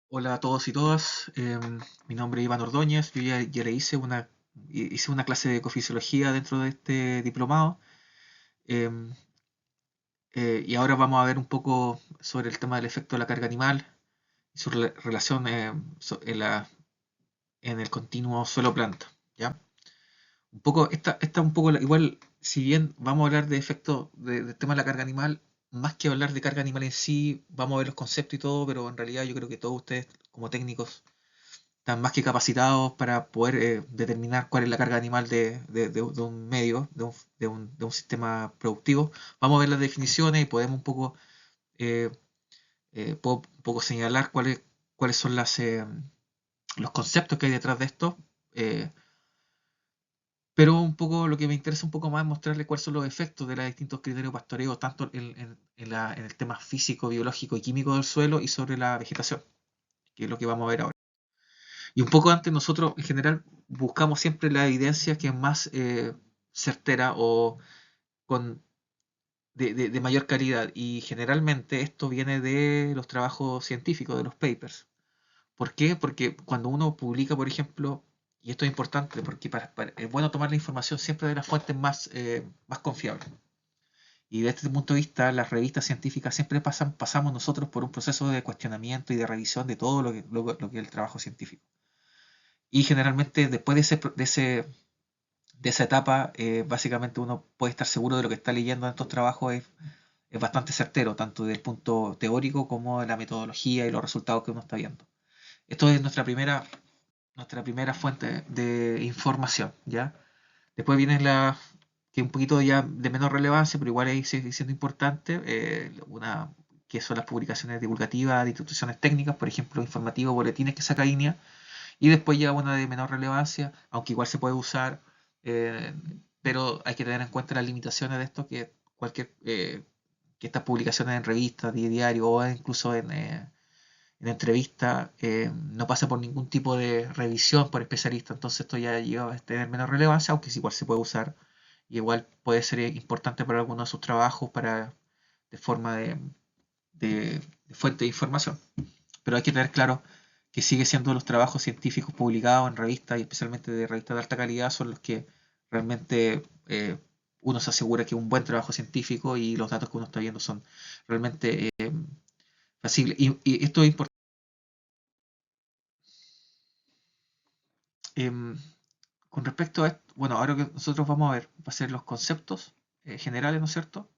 Hola a todos y todas. Mi nombre es Iván Ordóñez. Yo ya le hice una clase de ecofisiología dentro de este diplomado. em, y ahora vamos a ver un poco sobre el tema del efecto de la carga animal y su relación en el continuo suelo-planta. ¿Ya? Un poco, esta un poco, igual, si bien vamos a hablar de efecto del tema de la carga animal, más que hablar de carga animal en sí, vamos a ver los conceptos y todo, pero en realidad yo creo que todos ustedes, como técnicos, están más que capacitados para poder determinar cuál es la carga animal de un medio, de un sistema productivo. Vamos a ver las definiciones y podemos un poco, eh, puedo un poco señalar cuáles son los conceptos que hay detrás de esto. eh, pero un poco lo que me interesa un poco más es mostrarle cuáles son los efectos de los distintos criterios de pastoreo, tanto en el tema físico, biológico y químico del suelo y sobre la vegetación, que es lo que vamos a ver ahora. Y un poco antes nosotros en general buscamos siempre la evidencia que es más certera o con, de mayor calidad. Y generalmente esto viene de los trabajos científicos, de los papers. ¿Por qué? Porque cuando uno publica, por ejemplo, y esto es importante porque es bueno tomar la información siempre de las fuentes más confiables. Y desde este punto de vista, las revistas científicas siempre pasamos nosotros por un proceso de cuestionamiento y de revisión de todo lo que es el trabajo científico. Y generalmente después de esa etapa, básicamente uno puede estar seguro de lo que está leyendo en estos trabajos es bastante certero, tanto del punto teórico como de la metodología y los resultados que uno está viendo. Esto es nuestra primera fuente de información, ¿ya? Después viene que es un poquito ya de menor relevancia, pero igual ahí sigue siendo importante, que son las publicaciones divulgativas de instituciones técnicas, por ejemplo, informativos, boletines que saca INEA, y después ya una de menor relevancia, aunque igual se puede usar, eh, pero hay que tener en cuenta las limitaciones de esto, que estas publicaciones en revistas, diario o incluso en entrevistas no pasa por ningún tipo de revisión por especialista, entonces esto ya lleva a tener menos relevancia, aunque igual se puede usar y igual puede ser importante para algunos de sus trabajos de forma de fuente de información. Pero hay que tener claro que sigue siendo los trabajos científicos publicados en revistas y especialmente de revistas de alta calidad son los que realmente uno se asegura que es un buen trabajo científico y los datos que uno está viendo son realmente fáciles. Y esto es importante. Em, con respecto a esto, bueno, ahora que nosotros vamos a ver, va a ser los conceptos generales, ¿no es cierto?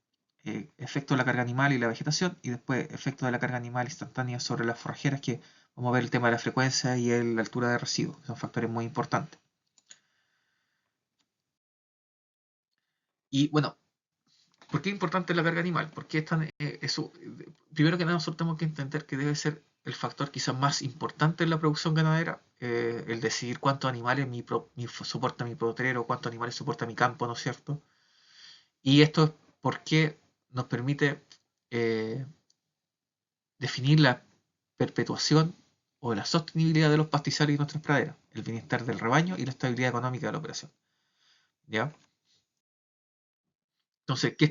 Efecto de la carga animal y la vegetación, y después efecto de la carga animal instantánea sobre las forrajeras, que vamos a ver el tema de la frecuencia y la altura de residuos, que son factores muy importantes. Y bueno, ¿por qué es importante la carga animal? Porque primero que nada nosotros tenemos que entender que debe ser el factor quizás más importante en la producción ganadera, el decidir cuántos animales soporta mi potrero, cuántos animales soporta mi campo, ¿no es cierto? Y esto es porque nos permite eh, definir la perpetuación o la sostenibilidad de los pastizales y nuestras praderas, el bienestar del rebaño y la estabilidad económica de la operación. ¿Ya? Entonces, qué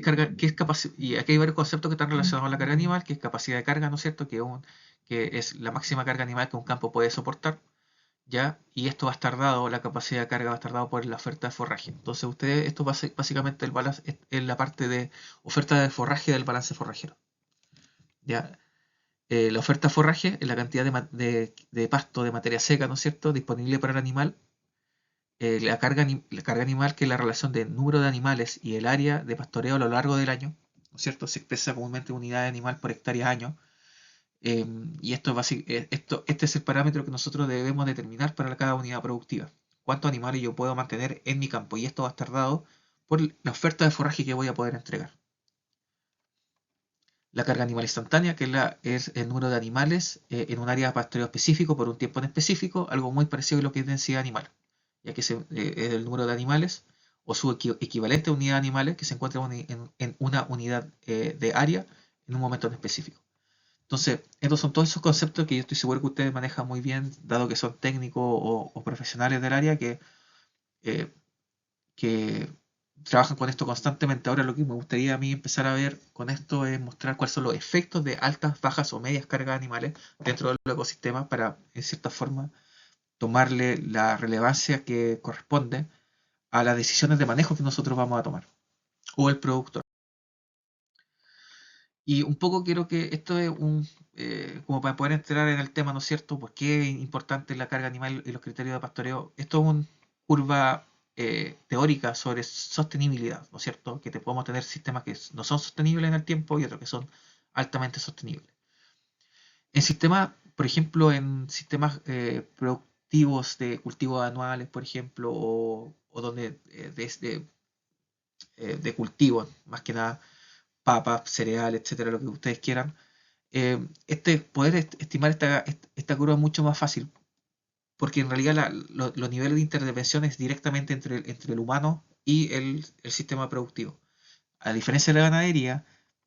es capacidad? Y aquí hay varios conceptos que están relacionados a la carga animal, que es capacidad de carga, ¿no es cierto? Que es la máxima carga animal que un campo puede soportar, ¿ya? Y esto va a estar dado, la capacidad de carga va a estar dado por la oferta de forraje. Entonces, esto básicamente el balance, es la parte de oferta de forraje del balance forrajero, ¿ya? La oferta de forraje es la cantidad de pasto, de materia seca, ¿no es cierto?, disponible para el animal. La carga animal, que es la relación del número de animales y el área de pastoreo a lo largo del año, ¿no es cierto? Se expresa comúnmente en unidad de animal por hectárea año. Y este es el parámetro que nosotros debemos determinar para cada unidad productiva. ¿Cuántos animales yo puedo mantener en mi campo? Y esto va a estar dado por la oferta de forraje que voy a poder entregar. La carga animal instantánea, es el número de animales en un área de pastoreo específico por un tiempo en específico, algo muy parecido a lo que es densidad animal, ya que es el número de animales o su equivalente a unidad de animales que se encuentra en una unidad de área en un momento en específico. Entonces, estos son todos esos conceptos que yo estoy seguro que ustedes manejan muy bien, dado que son técnicos o profesionales del área, eh, que trabajan con esto constantemente. Ahora lo que me gustaría a mí empezar a ver con esto es mostrar cuáles son los efectos de altas, bajas o medias cargas animales dentro del ecosistema para, en cierta forma, tomarle la relevancia que corresponde a las decisiones de manejo que nosotros vamos a tomar, o el productor. Y un poco quiero que esto es como para poder entrar en el tema, ¿no es cierto? ¿Por qué es importante la carga animal y los criterios de pastoreo? Esto es una curva teórica sobre sostenibilidad, ¿no es cierto? Que te podemos tener sistemas que no son sostenibles en el tiempo y otros que son altamente sostenibles. En sistemas, por ejemplo, en sistemas productivos de cultivos anuales, por ejemplo, o donde de cultivos, más que nada, papas, cereales, etcétera, lo que ustedes quieran, poder estimar esta curva es mucho más fácil, porque en realidad los niveles de intervención es directamente entre el humano y el sistema productivo. A diferencia de la ganadería,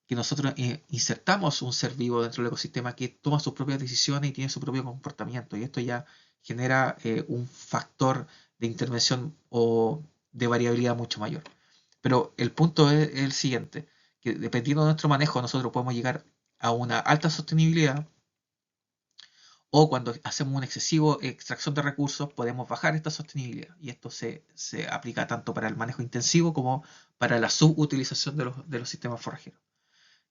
que nosotros insertamos un ser vivo dentro del ecosistema que toma sus propias decisiones y tiene su propio comportamiento, y esto ya genera un factor de intervención o de variabilidad mucho mayor. Pero el punto es el siguiente, que dependiendo de nuestro manejo nosotros podemos llegar a una alta sostenibilidad, o cuando hacemos una excesiva extracción de recursos podemos bajar esta sostenibilidad, y esto se aplica tanto para el manejo intensivo como para la subutilización de los sistemas forrajeros.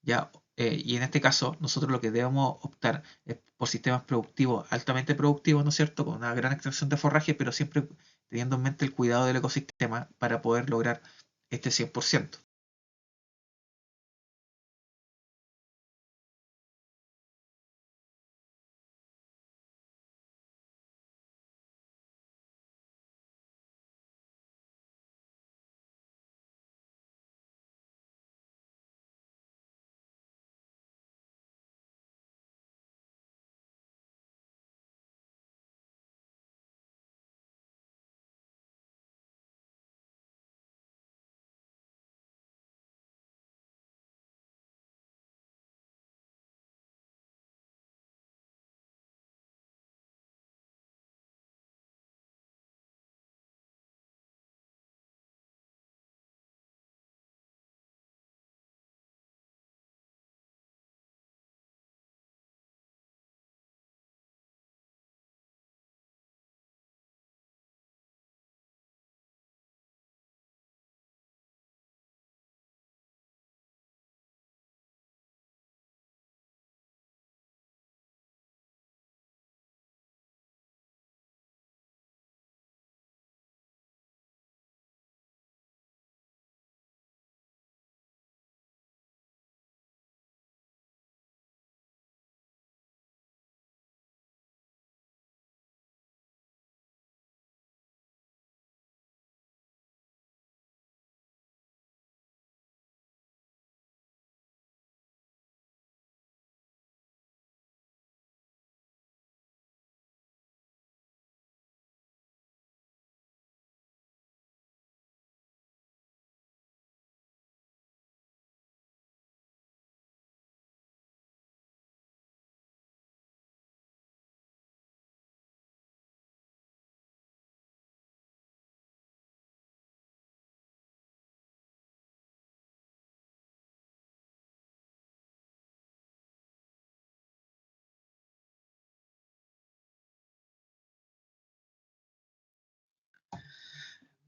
¿Ya? Y en este caso nosotros lo que debemos optar es por sistemas productivos, altamente productivos, ¿no es cierto?, con una gran extracción de forraje, pero siempre teniendo en mente el cuidado del ecosistema para poder lograr este 100%.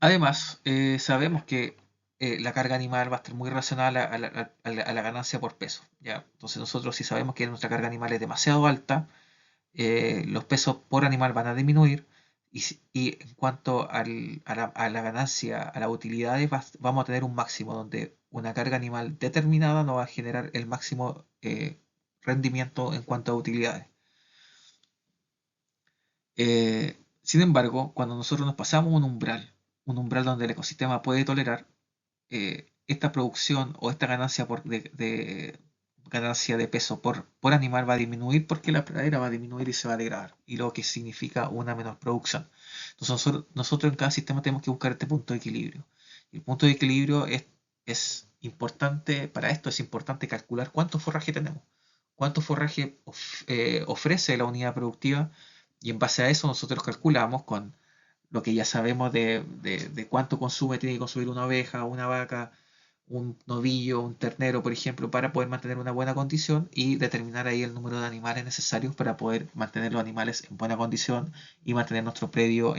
Además, sabemos que la carga animal va a estar muy relacionada a la ganancia por peso, ¿ya? Entonces nosotros si sabemos que nuestra carga animal es demasiado alta, los pesos por animal van a disminuir, y en cuanto a la ganancia, a las utilidades, vamos a tener un máximo donde una carga animal determinada nos va a generar el máximo rendimiento en cuanto a utilidades. Sin embargo, cuando nosotros nos pasamos un umbral donde el ecosistema puede tolerar, esta producción o esta ganancia ganancia de peso por animal va a disminuir, porque la pradera va a disminuir y se va a degradar, y lo que significa una menor producción. Entonces nosotros en cada sistema tenemos que buscar este punto de equilibrio. Y el punto de equilibrio es importante, para esto es importante calcular cuánto forraje tenemos, cuánto forraje ofrece la unidad productiva, y en base a eso nosotros calculamos con lo que ya sabemos de cuánto tiene que consumir una oveja, una vaca, un novillo, un ternero, por ejemplo, para poder mantener una buena condición y determinar ahí el número de animales necesarios para poder mantener los animales en buena condición y mantener nuestro predio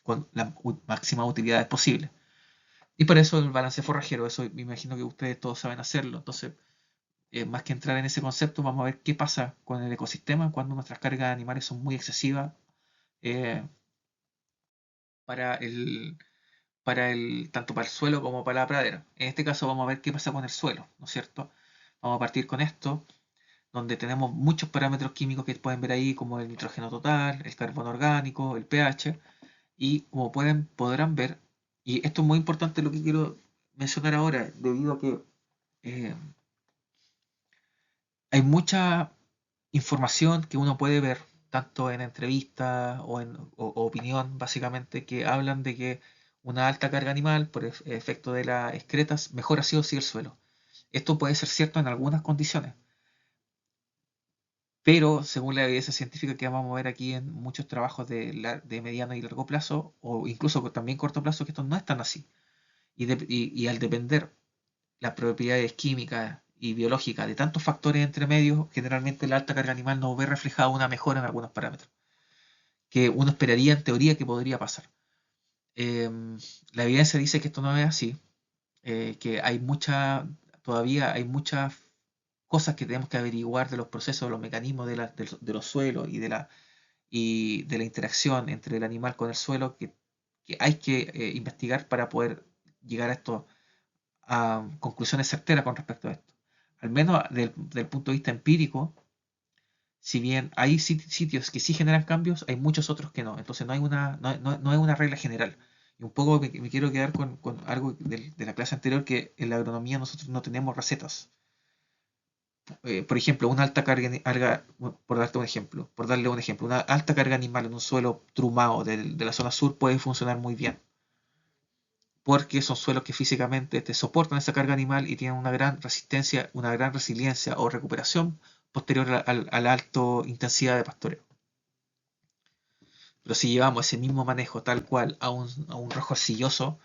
con la máxima utilidad posible. Y por eso el balance forrajero, eso me imagino que ustedes todos saben hacerlo. Entonces, más que entrar en ese concepto, vamos a ver qué pasa con el ecosistema cuando nuestras cargas de animales son muy excesivas eh, para tanto para el suelo como para la pradera. En este caso vamos a ver qué pasa con el suelo, ¿no es cierto? Vamos a partir con esto, donde tenemos muchos parámetros químicos que pueden ver ahí, como el nitrógeno total, el carbono orgánico, el pH, y como podrán ver, y esto es muy importante lo que quiero mencionar ahora, debido a que eh, hay mucha información que uno puede ver, tanto en entrevistas o opinión, básicamente, que hablan de que una alta carga animal, por efecto de las excretas, mejora sí o sí el suelo. Esto puede ser cierto en algunas condiciones, pero según la evidencia científica que vamos a ver aquí en muchos trabajos de mediano y largo plazo, o incluso también corto plazo, que esto no es tan así. Y al depender las propiedades químicas y biológicas de tantos factores entre medios, generalmente la alta carga animal no ve reflejada una mejora en algunos parámetros, que uno esperaría en teoría que podría pasar. Eh, la evidencia dice que esto no es así, que todavía hay muchas cosas que tenemos que averiguar de los procesos, de los mecanismos de los suelos y de la interacción entre el animal con el suelo que hay que investigar para poder llegar a conclusiones certeras con respecto a esto. Al menos del punto de vista empírico, si bien hay sitios que sí generan cambios, hay muchos otros que no. Entonces no es una regla general. Y un poco me quiero quedar con algo de la clase anterior, que en la agronomía nosotros no tenemos recetas. Por ejemplo, una alta carga, por darle un ejemplo, una alta carga animal en un suelo trumado de la zona sur puede funcionar muy bien, porque son suelos que físicamente te soportan esa carga animal y tienen una gran resistencia, una gran resiliencia o recuperación posterior a la alta intensidad de pastoreo. Pero si llevamos ese mismo manejo tal cual a un rojo arcilloso,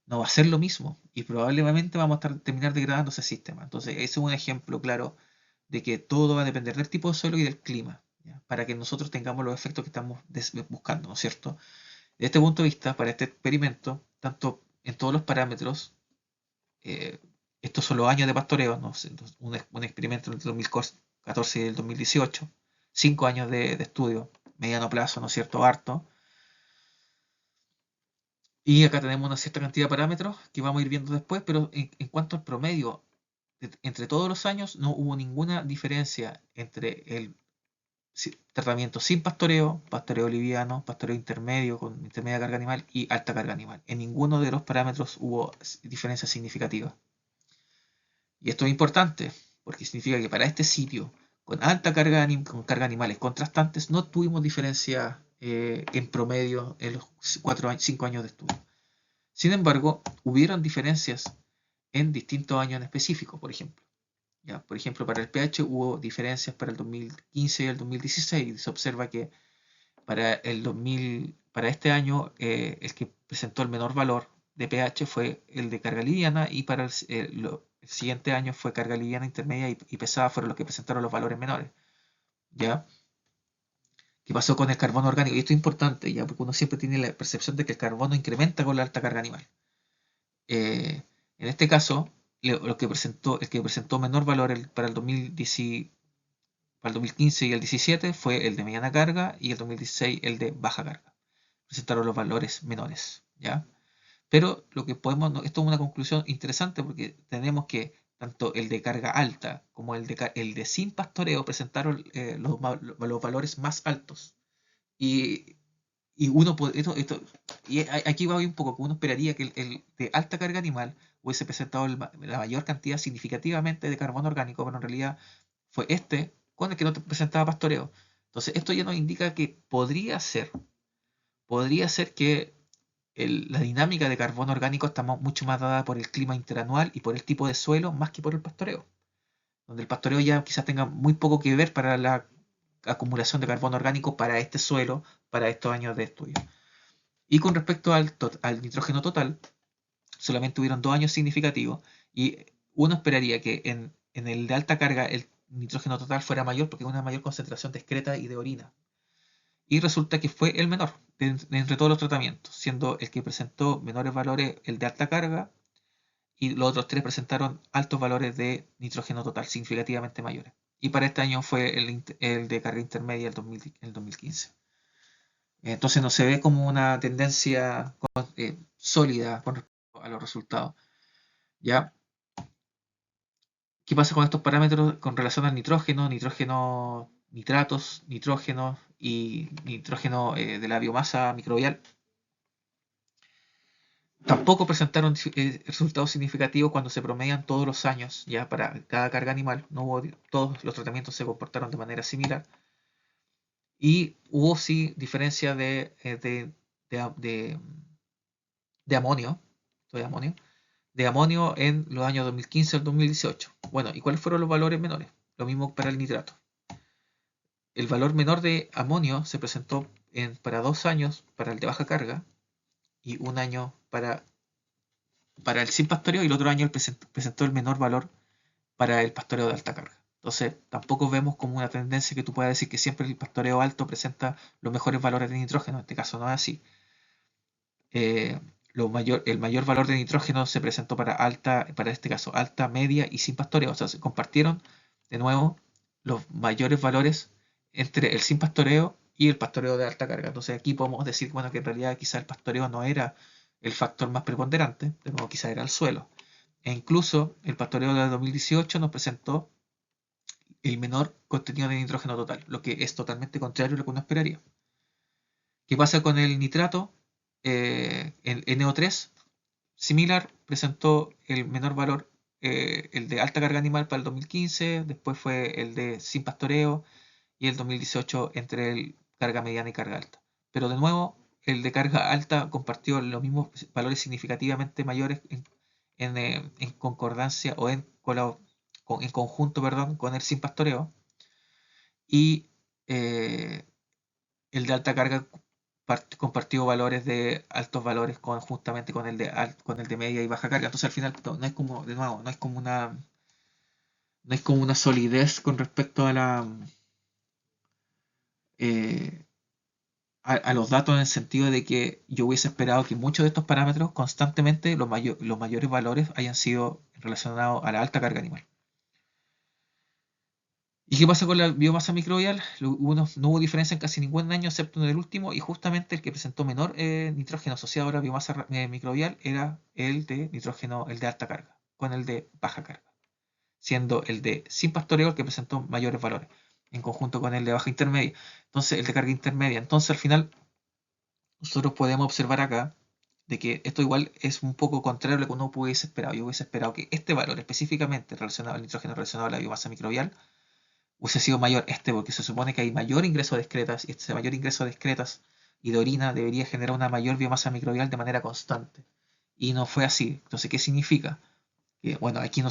no va a ser lo mismo y probablemente vamos a terminar degradando ese sistema. Entonces, ese es un ejemplo claro de que todo va a depender del tipo de suelo y del clima, ¿ya? Para que nosotros tengamos los efectos que estamos buscando, ¿no es cierto? Desde este punto de vista, para este experimento, tanto en todos los parámetros, eh, estos son los años de pastoreo, ¿no? Un experimento entre el 2014 y el 2018, 5 años de estudio, mediano plazo, ¿no es cierto? Harto. Y acá tenemos una cierta cantidad de parámetros que vamos a ir viendo después, pero en cuanto al promedio, entre todos los años no hubo ninguna diferencia entre el tratamiento sin pastoreo, pastoreo liviano, pastoreo intermedio con intermedia carga animal y alta carga animal. En ninguno de los parámetros hubo diferencias significativas. Y esto es importante porque significa que para este sitio con alta carga, con carga animales contrastantes no tuvimos diferencia en promedio en los 5 años de estudio. Sin embargo, hubieron diferencias en distintos años en específico, por ejemplo. ¿Ya? Por ejemplo, para el pH hubo diferencias para el 2015 y el 2016. Se observa que para este año el que presentó el menor valor de pH fue el de carga liviana y para el siguiente año fue carga liviana, intermedia y pesada fueron los que presentaron los valores menores. ¿Ya? ¿Qué pasó con el carbono orgánico? Y esto es importante, ¿ya? Porque uno siempre tiene la percepción de que el carbono incrementa con la alta carga animal. En este caso, el que presentó menor valor para el 2015 y el 17 fue el de mediana carga y el 2016 el de baja carga. Presentaron los valores menores, ¿ya? Pero lo que esto es una conclusión interesante porque tenemos que tanto el de carga alta como el de sin pastoreo presentaron los valores más altos. Y, y uno y aquí va un poco que uno esperaría que el de alta carga animal hubiese presentado la mayor cantidad significativamente de carbono orgánico, pero en realidad fue este con el que no te presentaba pastoreo. Entonces, esto ya nos indica que podría ser que la dinámica de carbono orgánico está mucho más dada por el clima interanual y por el tipo de suelo más que por el pastoreo, donde el pastoreo ya quizás tenga muy poco que ver para la acumulación de carbono orgánico para este suelo, para estos años de estudio. Y con respecto al nitrógeno total, solamente hubieron 2 años significativos y uno esperaría que en el de alta carga el nitrógeno total fuera mayor porque hay una mayor concentración de excreta y de orina. Y resulta que fue el menor de entre todos los tratamientos, siendo el que presentó menores valores el de alta carga y los otros tres presentaron altos valores de nitrógeno total, significativamente mayores. Y para este año fue el de carga intermedia el 2015. Entonces no se ve como una tendencia sólida con respecto a los resultados. ¿Ya? ¿Qué pasa con estos parámetros con relación al nitrógeno, nitrógeno, nitratos, nitrógeno y nitrógeno de la biomasa microbial? Tampoco presentaron resultados significativos cuando se promedian todos los años, ya para cada carga animal. No hubo, todos los tratamientos se comportaron de manera similar. Y hubo sí diferencia de amonio, de amonio en los años 2015 al 2018. Bueno, ¿y cuáles fueron los valores menores? Lo mismo para el nitrato. El valor menor de amonio se presentó para 2 años para el de baja carga y un año para el sin pastoreo y el otro año presentó el menor valor para el pastoreo de alta carga. Entonces, tampoco vemos como una tendencia que tú puedas decir que siempre el pastoreo alto presenta los mejores valores de nitrógeno. En este caso no es así. El mayor valor de nitrógeno se presentó para este caso, alta, media y sin pastoreo. O sea, se compartieron de nuevo los mayores valores entre el sin pastoreo y el pastoreo de alta carga. Entonces aquí podemos decir, bueno, que en realidad quizá el pastoreo no era el factor más preponderante, de nuevo quizá era el suelo. E incluso el pastoreo de 2018 nos presentó el menor contenido de nitrógeno total, lo que es totalmente contrario a lo que uno esperaría. ¿Qué pasa con el nitrato? El NO3, similar, presentó el menor valor, el de alta carga animal para el 2015, después fue el de sin pastoreo y el 2018 entre el carga mediana y carga alta. Pero de nuevo, el de carga alta compartió los mismos valores significativamente mayores en concordancia o en conjunto, perdón, con el sin pastoreo y eh, el de alta carga compartió valores de altos valores justamente con el de media y baja carga. Entonces al final no es como, de nuevo, no es como una solidez con respecto eh, a los datos en el sentido de que yo hubiese esperado que muchos de estos parámetros constantemente los mayores valores hayan sido relacionados a la alta carga animal. ¿Y qué pasa con la biomasa microbial? No hubo diferencia en casi ningún año, excepto en el último, y justamente el que presentó menor nitrógeno asociado a la biomasa microbial era el de nitrógeno, el de alta carga, con el de baja carga, siendo el de sin pastoreo el que presentó mayores valores, en conjunto con el de baja intermedia. Entonces, el de carga intermedia. Entonces, al final, nosotros podemos observar acá de que esto igual es un poco contrario a lo que uno hubiese esperado. Yo hubiese esperado que este valor específicamente relacionado al nitrógeno relacionado a la biomasa microbial hubiese sido mayor porque se supone que hay mayor ingreso de excretas y este mayor ingreso de excretas y de orina debería generar una mayor biomasa microbial de manera constante. Y no fue así. Entonces, ¿qué significa? Que, bueno, aquí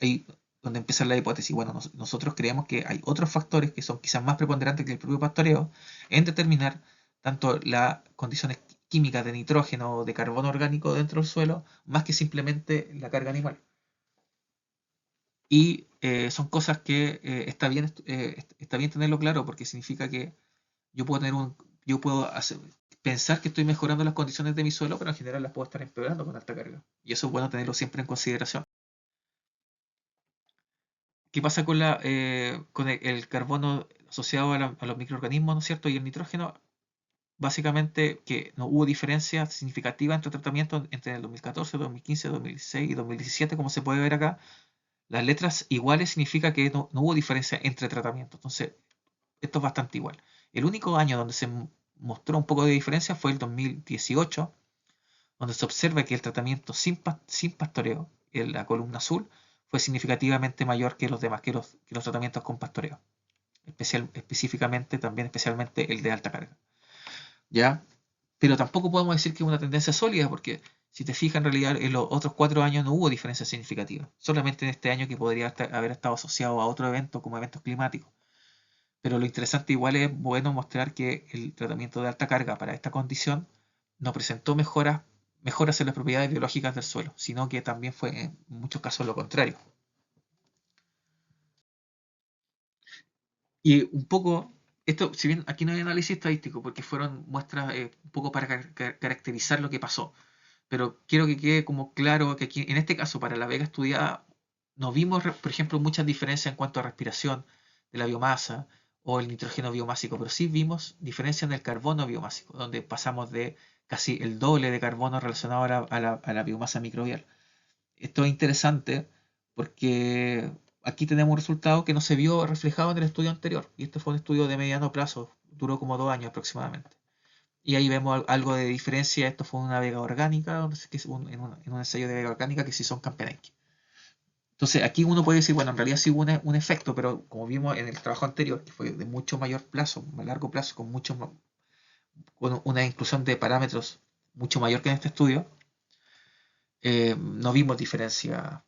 ahí donde empieza la hipótesis. Bueno, nosotros creemos que hay otros factores que son quizás más preponderantes que el propio pastoreo en determinar tanto las condiciones químicas de nitrógeno o de carbono orgánico dentro del suelo, más que simplemente la carga animal. Y son cosas que está bien tenerlo claro porque significa que yo puedo pensar que estoy mejorando las condiciones de mi suelo, pero en general las puedo estar empeorando con alta carga. Y eso es bueno tenerlo siempre en consideración. ¿Qué pasa con el carbono asociado a los microorganismos, ¿no es cierto? Y el nitrógeno, básicamente que no hubo diferencia significativa entre tratamientos entre el 2014, 2015, 2016 y 2017, como se puede ver acá. Las letras iguales significa que no hubo diferencia entre tratamientos. Entonces, esto es bastante igual. El único año donde se mostró un poco de diferencia fue el 2018, donde se observa que el tratamiento sin pastoreo, en la columna azul, fue significativamente mayor que los demás, que los tratamientos con pastoreo. Especialmente el de alta carga. ¿Ya? Pero tampoco podemos decir que es una tendencia sólida, porque si te fijas, en realidad en los otros 4 años no hubo diferencia significativa. Solamente en este año que podría haber estado asociado a otro evento como eventos climáticos. Pero lo interesante igual es bueno mostrar que el tratamiento de alta carga para esta condición no presentó mejoras en las propiedades biológicas del suelo, sino que también fue en muchos casos lo contrario. Y un poco, esto, si bien aquí no hay análisis estadístico, porque fueron muestras un poco para caracterizar lo que pasó, pero quiero que quede como claro que aquí, en este caso, para la vega estudiada, no vimos, por ejemplo, muchas diferencias en cuanto a respiración de la biomasa o el nitrógeno biomásico, pero sí vimos diferencias en el carbono biomásico, donde pasamos de casi el doble de carbono relacionado a la biomasa microbial. Esto es interesante porque aquí tenemos un resultado que no se vio reflejado en el estudio anterior, y este fue un estudio de mediano plazo, duró como 2 años aproximadamente. Y ahí vemos algo de diferencia. Esto fue una vega orgánica, en un ensayo de vega orgánica que sí son camperenques. Entonces aquí uno puede decir, bueno, en realidad sí hubo un efecto, pero como vimos en el trabajo anterior, que fue de mucho mayor plazo, más largo plazo, con una inclusión de parámetros mucho mayor que en este estudio, no vimos diferencias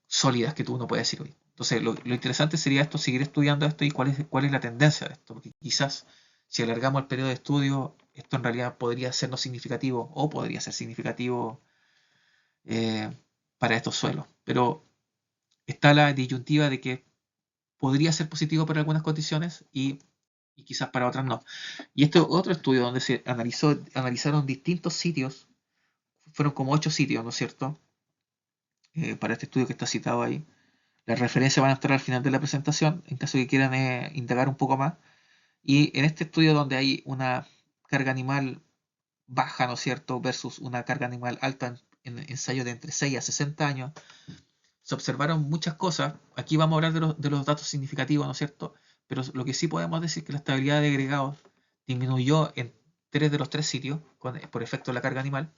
sólidas que uno puede decir hoy. Entonces lo interesante sería esto, seguir estudiando esto y cuál es la tendencia de esto, porque quizás si alargamos el periodo de estudio, esto en realidad podría ser no significativo o podría ser significativo eh, para estos suelos. Pero está la disyuntiva de que podría ser positivo para algunas condiciones y quizás para otras no. Y este otro estudio donde se analizaron distintos sitios, fueron como 8 sitios, ¿no es cierto? Para este estudio que está citado ahí. Las referencias van a estar al final de la presentación, en caso de que quieran indagar un poco más. Y en este estudio donde hay una carga animal baja, ¿no es cierto?, versus una carga animal alta en ensayos de entre 6 a 60 años, se observaron muchas cosas. Aquí vamos a hablar de los datos significativos, ¿no es cierto? Pero lo que sí podemos decir es que la estabilidad de agregados disminuyó en 3 de los 3 sitios por efecto de la carga animal,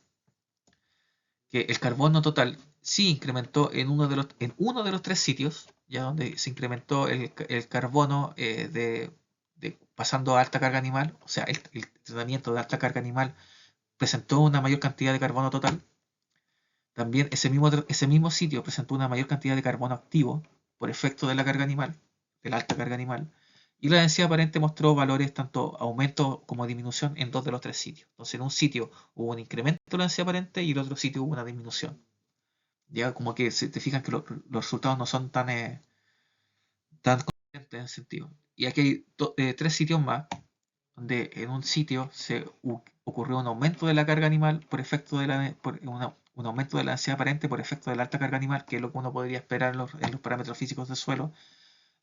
que el carbono total sí incrementó en uno de los 3 sitios, ya donde se incrementó el carbono pasando a alta carga animal, o sea, el tratamiento de alta carga animal presentó una mayor cantidad de carbono total. También ese mismo sitio presentó una mayor cantidad de carbono activo por efecto de la carga animal, de la alta carga animal. Y la densidad aparente mostró valores tanto aumento como disminución en 2 de los 3 sitios. Entonces en un sitio hubo un incremento de la densidad aparente y en el otro sitio hubo una disminución. Ya como que se te fijan que los resultados no son tan consistentes en ese sentido. Y aquí hay 3 sitios más, donde en un sitio ocurrió un aumento de la carga animal por efecto un aumento de la densidad aparente por efecto de la alta carga animal, que es lo que uno podría esperar en los parámetros físicos del suelo.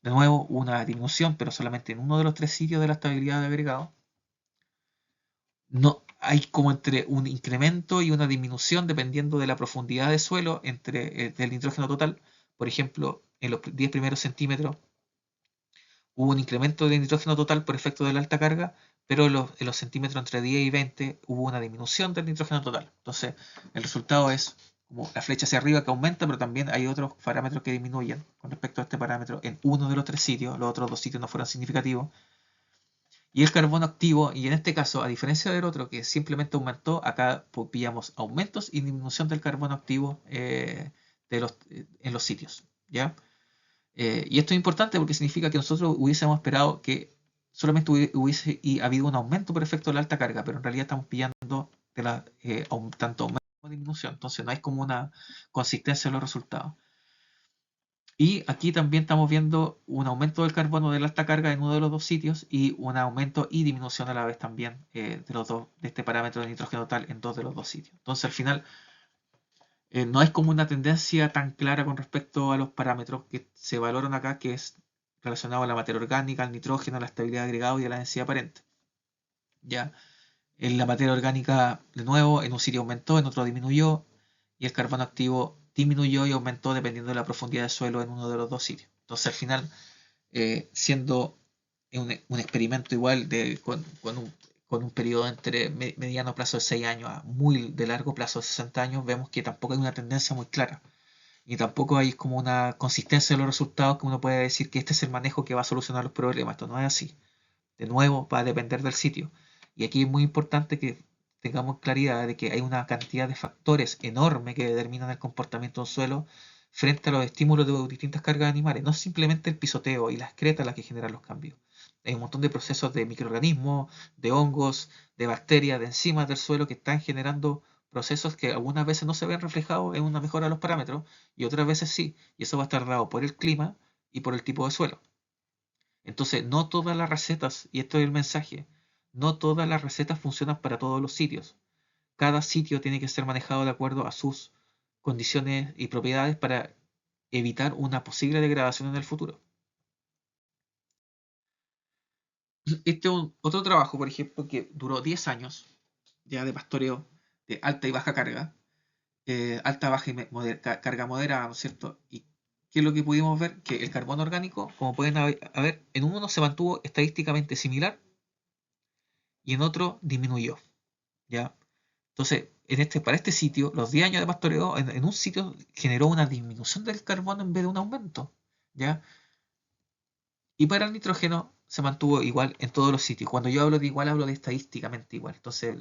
De nuevo, una disminución, pero solamente en uno de los 3 sitios de la estabilidad de agregado. No hay como entre un incremento y una disminución dependiendo de la profundidad de suelo del nitrógeno total. Por ejemplo, en los 10 primeros centímetros hubo un incremento de nitrógeno total por efecto de la alta carga, pero en los centímetros entre 10 y 20 hubo una disminución del nitrógeno total. Entonces, el resultado es como la flecha hacia arriba que aumenta, pero también hay otros parámetros que disminuyen con respecto a este parámetro en uno de los 3 sitios. Los otros 2 sitios no fueron significativos. Y el carbono activo, y en este caso, a diferencia del otro que simplemente aumentó, acá pillamos aumentos y disminución del carbono activo en los sitios. ¿Ya? Y esto es importante porque significa que nosotros hubiésemos esperado que solamente hubiese habido un aumento por efecto de la alta carga, pero en realidad estamos pillando tanto aumento como disminución. Entonces no hay como una consistencia en los resultados. Y aquí también estamos viendo un aumento del carbono de la alta carga en uno de los 2 sitios y un aumento y disminución a la vez también de este parámetro de nitrógeno total en 2 de los 2 sitios. Entonces al final no es como una tendencia tan clara con respecto a los parámetros que se valoran acá, que es relacionado a la materia orgánica, al nitrógeno, a la estabilidad de agregado y a la densidad aparente. Ya en la materia orgánica, de nuevo, en un sitio aumentó, en otro disminuyó, y el carbono activo disminuyó y aumentó dependiendo de la profundidad del suelo en uno de los 2 sitios. Entonces al final, siendo un experimento igual con un periodo entre mediano plazo de 6 años a muy de largo plazo de 60 años, vemos que tampoco hay una tendencia muy clara. Y tampoco hay como una consistencia de los resultados que uno puede decir que este es el manejo que va a solucionar los problemas. Esto no es así. De nuevo, va a depender del sitio. Y aquí es muy importante que tengamos claridad de que hay una cantidad de factores enorme que determinan el comportamiento de un suelo frente a los estímulos de distintas cargas animales. No es simplemente el pisoteo y las cretas las que generan los cambios. Hay un montón de procesos de microorganismos, de hongos, de bacterias, de enzimas del suelo que están generando procesos que algunas veces no se ven reflejados en una mejora de los parámetros y otras veces sí. Y eso va a estar dado por el clima y por el tipo de suelo. Entonces, no todas las recetas, y esto es el mensaje, no todas las recetas funcionan para todos los sitios. Cada sitio tiene que ser manejado de acuerdo a sus condiciones y propiedades para evitar una posible degradación en el futuro. Este es otro trabajo, por ejemplo, que duró 10 años ya de pastoreo de alta y baja carga, alta, baja y carga moderada, ¿no es cierto? ¿Y qué es lo que pudimos ver? Que el carbono orgánico, como pueden ver, en uno se mantuvo estadísticamente similar y en otro disminuyó, ¿ya? Entonces, para este sitio, los 10 años de pastoreo, en un sitio generó una disminución del carbono en vez de un aumento, ¿ya? Y para el nitrógeno se mantuvo igual en todos los sitios. Cuando yo hablo de igual, hablo de estadísticamente igual. Entonces,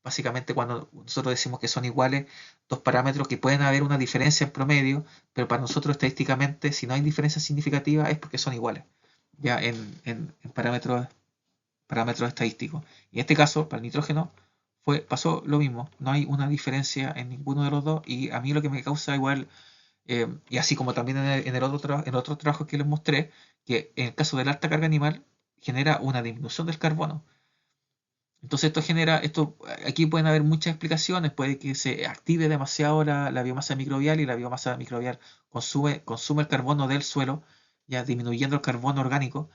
básicamente cuando nosotros decimos que son iguales dos parámetros, que pueden haber una diferencia en promedio, pero para nosotros estadísticamente, si no hay diferencia significativa, es porque son iguales, ya en parámetros estadísticos. Y en este caso, para el nitrógeno, pasó lo mismo. No hay una diferencia en ninguno de los dos. Y a mí lo que me causa igual, y así como también en otro trabajo que les mostré, que en el caso de la alta carga animal genera una disminución del carbono. Entonces aquí pueden haber muchas explicaciones, puede que se active demasiado la biomasa microbial y la biomasa microbial consume el carbono del suelo, ya disminuyendo el carbono orgánico,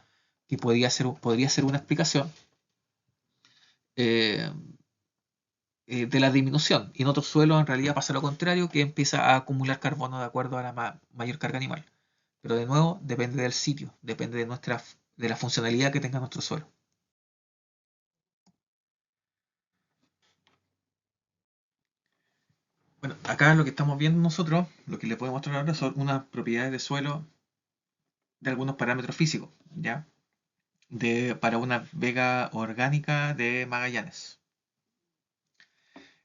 que podría ser una explicación eh, de la disminución. Y en otros suelos en realidad pasa lo contrario, que empieza a acumular carbono de acuerdo a la mayor carga animal. Pero de nuevo, depende del sitio, depende de la funcionalidad que tenga nuestro suelo. Bueno, acá lo que estamos viendo nosotros, lo que le podemos mostrar ahora son unas propiedades de suelo de algunos parámetros físicos, ¿ya? Para una vega orgánica de Magallanes.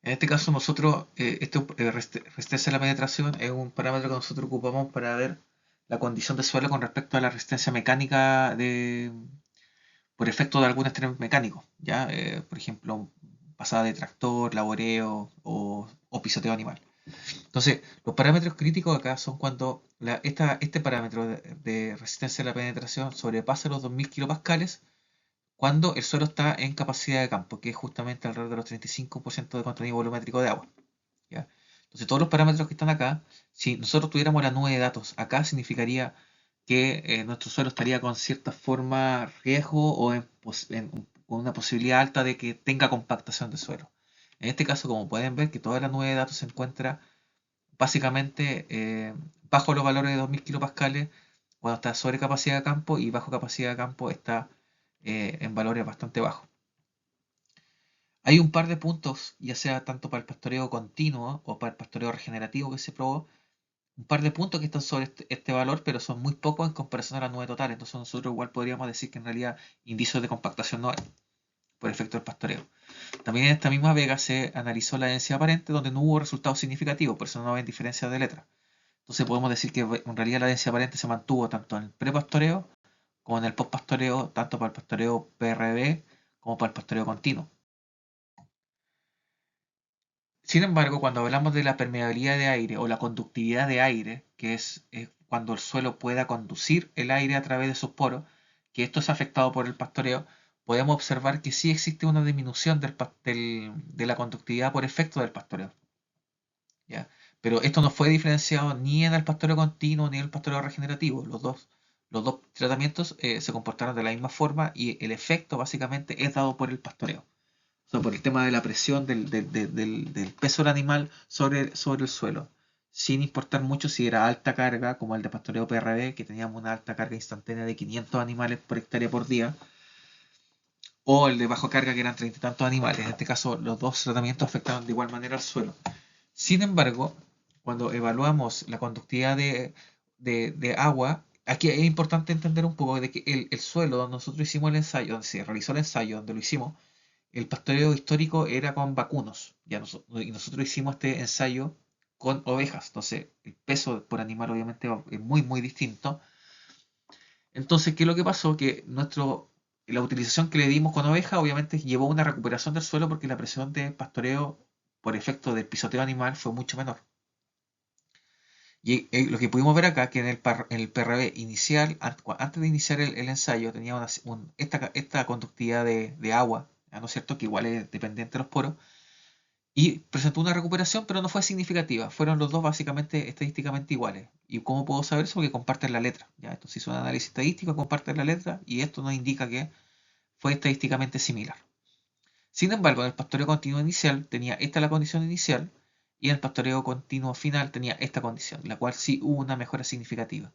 En este caso nosotros, resistencia a la penetración es un parámetro que nosotros ocupamos para ver la condición de suelo con respecto a la resistencia mecánica por efecto de algún estrés mecánico, ¿ya? Por ejemplo, pasada de tractor, laboreo o pisoteo animal. Entonces, los parámetros críticos acá son cuando este parámetro de resistencia a la penetración sobrepasa los 2000 kilopascales cuando el suelo está en capacidad de campo, que es justamente alrededor de los 35% de contenido volumétrico de agua, ¿ya? Entonces, todos los parámetros que están acá, si nosotros tuviéramos la nube de datos acá, significaría que nuestro suelo estaría con cierta forma riesgo o con una posibilidad alta de que tenga compactación de suelo. En este caso, como pueden ver, que toda la nube de datos se encuentra básicamente bajo los valores de 2000 kilopascales cuando está sobre capacidad de campo y bajo capacidad de campo está en valores bastante bajos. Hay un par de puntos, ya sea tanto para el pastoreo continuo o para el pastoreo regenerativo que se probó, un par de puntos que están sobre este valor, pero son muy pocos en comparación a la nube total. Entonces nosotros igual podríamos decir que en realidad indicios de compactación no hay por efecto del pastoreo. También en esta misma vega se analizó la densidad aparente donde no hubo resultados significativos, por eso no ven diferencias de letra. Entonces podemos decir que en realidad la densidad aparente se mantuvo tanto en el prepastoreo como en el postpastoreo, tanto para el pastoreo PRB como para el pastoreo continuo. Sin embargo, cuando hablamos de la permeabilidad de aire o la conductividad de aire, que es cuando el suelo pueda conducir el aire a través de sus poros, que esto es afectado por el pastoreo, podemos observar que sí existe una disminución de la conductividad por efecto del pastoreo, ¿ya? Pero esto no fue diferenciado ni en el pastoreo continuo ni en el pastoreo regenerativo. Los dos tratamientos se comportaron de la misma forma y el efecto básicamente es dado por el pastoreo. O sea, por el tema de la presión del peso del animal sobre el suelo. Sin importar mucho si era alta carga, como el de pastoreo PRB, que teníamos una alta carga instantánea de 500 animales por hectárea por día, o el de baja carga, que eran 30 y tantos animales. En este caso, los dos tratamientos afectaron de igual manera al suelo. Sin embargo, cuando evaluamos la conductividad de agua, aquí es importante entender un poco de que el suelo donde nosotros hicimos el ensayo, donde se realizó el ensayo, donde lo hicimos, el pastoreo histórico era con vacunos, y nosotros hicimos este ensayo con ovejas. Entonces, el peso por animal obviamente es muy, muy distinto. Entonces, ¿qué es lo que pasó? Que la utilización que le dimos con oveja obviamente llevó a una recuperación del suelo porque la presión de pastoreo por efecto del pisoteo animal fue mucho menor. Y lo que pudimos ver acá, que en el PRB inicial, antes de iniciar el ensayo, tenía esta conductividad de agua, ¿no es cierto? Que igual es dependiente de los poros, y presentó una recuperación, pero no fue significativa. Fueron los dos básicamente estadísticamente iguales. ¿Y cómo puedo saber eso? Porque comparten la letra. ¿Ya? Esto se hizo un análisis estadístico, comparten la letra, y esto nos indica que fue estadísticamente similar. Sin embargo, en el pastoreo continuo inicial tenía esta la condición inicial y en el pastoreo continuo final tenía esta condición, la cual sí hubo una mejora significativa.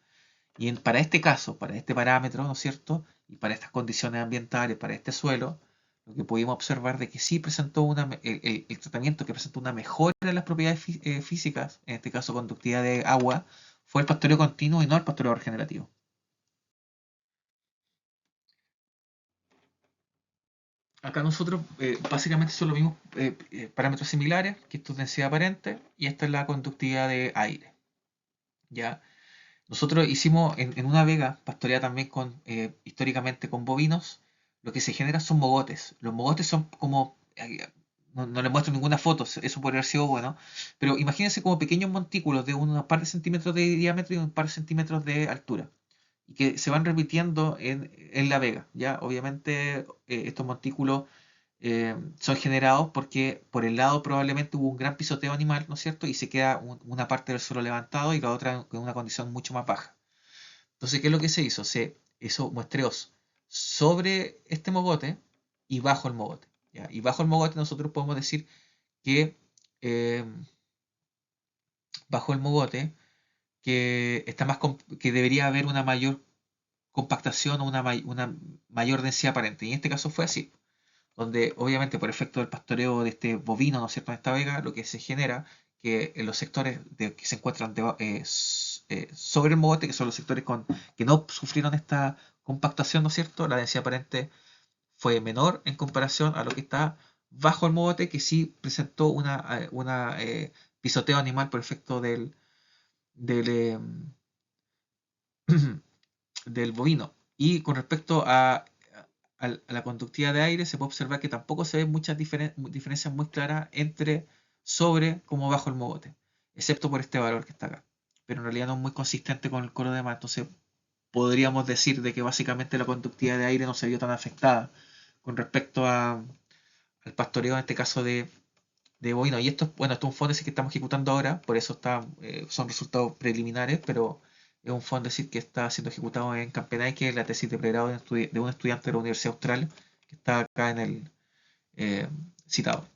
Y para este caso, para este parámetro, ¿no es cierto? Y para estas condiciones ambientales, para este suelo, lo que pudimos observar de que sí presentó el tratamiento que presentó una mejora en las propiedades físicas, en este caso conductividad de agua, fue el pastoreo continuo y no el pastoreo regenerativo. Acá nosotros básicamente son los mismos parámetros similares, que esto es densidad aparente y esta es la conductividad de aire. ¿Ya? Nosotros hicimos en una vega pastoreada también históricamente con bovinos, lo que se genera son mogotes. Los mogotes son como, no les muestro ninguna foto, eso podría haber sido bueno, pero imagínense como pequeños montículos de unos par de centímetros de diámetro y un par de centímetros de altura y que se van repitiendo en la vega. ¿Ya? Obviamente estos montículos son generados porque por el lado probablemente hubo un gran pisoteo animal, ¿no es cierto? Y se queda una parte del suelo levantado y la otra en una condición mucho más baja. Entonces, ¿qué es lo que se hizo? Se hizo muestreos sobre este mogote y bajo el mogote. ¿Ya? Y bajo el mogote nosotros podemos decir que eh, bajo el mogote que debería haber una mayor compactación o una mayor densidad aparente. Y en este caso fue así, donde obviamente por efecto del pastoreo de este bovino, ¿no es cierto?, en esta vega, lo que se genera que en los sectores que se encuentran sobre el mogote, que son los sectores que no sufrieron esta compactación, ¿no es cierto?, la densidad aparente fue menor en comparación a lo que está bajo el mogote, que sí presentó una pisoteo animal por efecto del, del bovino. Y con respecto a la conductividad de aire, se puede observar que tampoco se ven muchas diferencias muy claras entre sobre como bajo el mogote, excepto por este valor que está acá. Pero en realidad no es muy consistente con el coro de más, entonces podríamos decir de que básicamente la conductividad de aire no se vio tan afectada con respecto al pastoreo, en este caso de bovino. Y esto, bueno, esto es un fóndesis que estamos ejecutando ahora, por eso son resultados preliminares, pero es un fóndesis que está siendo ejecutado en Campenay, que es la tesis de pregrado de un estudiante de la Universidad Austral, que está acá en el eh, citado.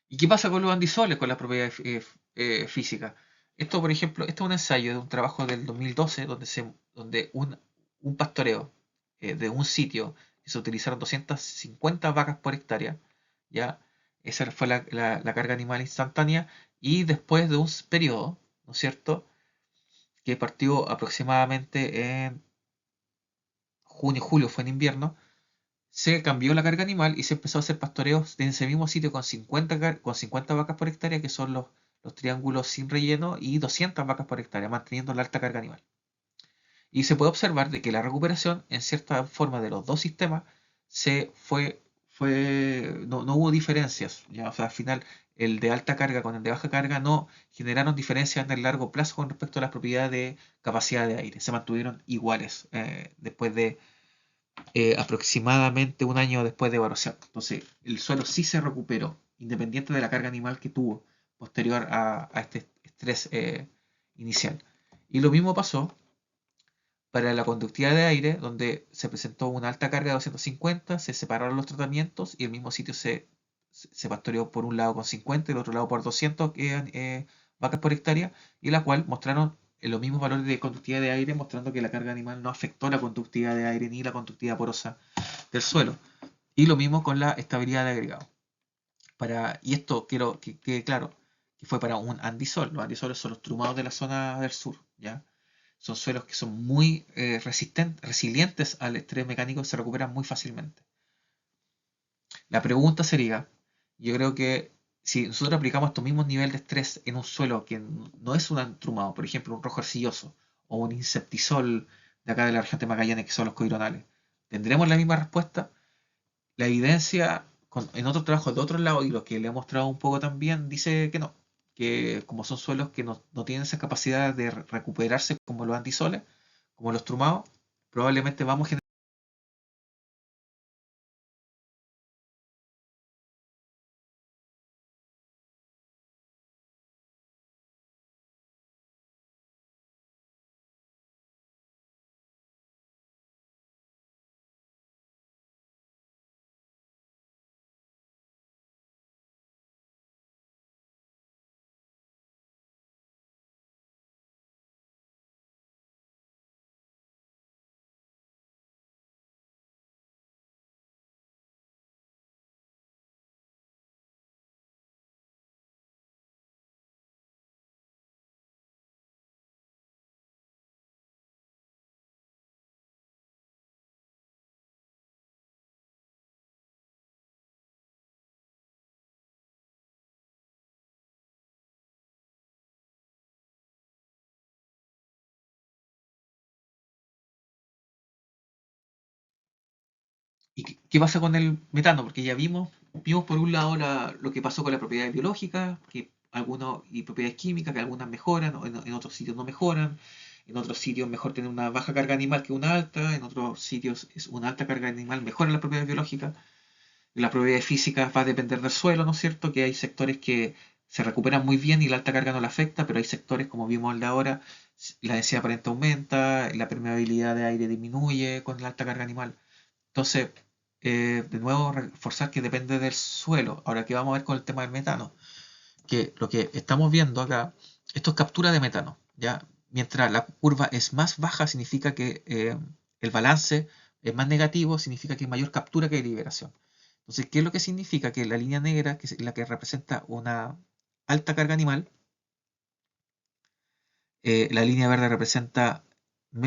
¿Y qué pasa con los andisoles, con las propiedades físicas? Esto, por ejemplo, esto es un ensayo de un trabajo del 2012 donde un pastoreo de un sitio que se utilizaron 250 vacas por hectárea, ¿ya? Esa fue la carga animal instantánea y después de un periodo, ¿no es cierto?, que partió aproximadamente en junio, julio, fue en invierno, se cambió la carga animal y se empezó a hacer pastoreos en ese mismo sitio con 50 vacas por hectárea, que son los triángulos sin relleno, y 200 vacas por hectárea, manteniendo la alta carga animal. Y se puede observar de que la recuperación, en cierta forma, de los dos sistemas, no hubo diferencias. ¿Ya? O sea, al final, el de alta carga con el de baja carga no generaron diferencias en el largo plazo con respecto a las propiedades de capacidad de aire. Se mantuvieron iguales después de aproximadamente un año después de evaluación. Entonces, el suelo sí se recuperó, independiente de la carga animal que tuvo posterior a este estrés inicial. Y lo mismo pasó para la conductividad de aire, donde se presentó una alta carga de 250, se separaron los tratamientos y el mismo sitio se pastoreó por un lado con 50 y el otro lado por 200 vacas por hectárea, y la cual mostraron los mismos valores de conductividad de aire, mostrando que la carga animal no afectó la conductividad de aire ni la conductividad porosa del suelo. Y lo mismo con la estabilidad de agregado. Y esto quiero que quede claro, que fue para un andisol. Los andisoles son los trumados de la zona del sur, ¿ya? Son suelos que son muy resilientes al estrés mecánico y se recuperan muy fácilmente. La pregunta sería, yo creo que si nosotros aplicamos estos mismos niveles de estrés en un suelo que no es un entrumado, por ejemplo, un rojo arcilloso o un insectisol de acá de la región de Magallanes, que son los coironales, ¿tendremos la misma respuesta? La evidencia en otros trabajos de otros lados y lo que le he mostrado un poco también dice que no, que como son suelos que no tienen esa capacidad de recuperarse como los antisoles, como los trumados, probablemente vamos a ¿Y qué pasa con el metano? Porque ya vimos por un lado lo que pasó con las propiedades biológicas, que algunos, y propiedades químicas, que algunas mejoran, o en otros sitios no mejoran, en otros sitios mejor tener una baja carga animal que una alta, en otros sitios es una alta carga animal mejora las propiedades biológicas, las propiedades físicas va a depender del suelo, ¿no es cierto? Que hay sectores que se recuperan muy bien y la alta carga no la afecta, pero hay sectores, como vimos el de ahora, la densidad aparente aumenta, la permeabilidad de aire disminuye con la alta carga animal. Entonces, de nuevo, reforzar que depende del suelo. Ahora, ¿qué vamos a ver con el tema del metano? Que lo que estamos viendo acá, esto es captura de metano, ¿ya? Mientras la curva es más baja, significa que el balance es más negativo, significa que hay mayor captura que liberación. Entonces, ¿qué es lo que significa? Que la línea negra, que es la que representa una alta carga animal, la línea verde representa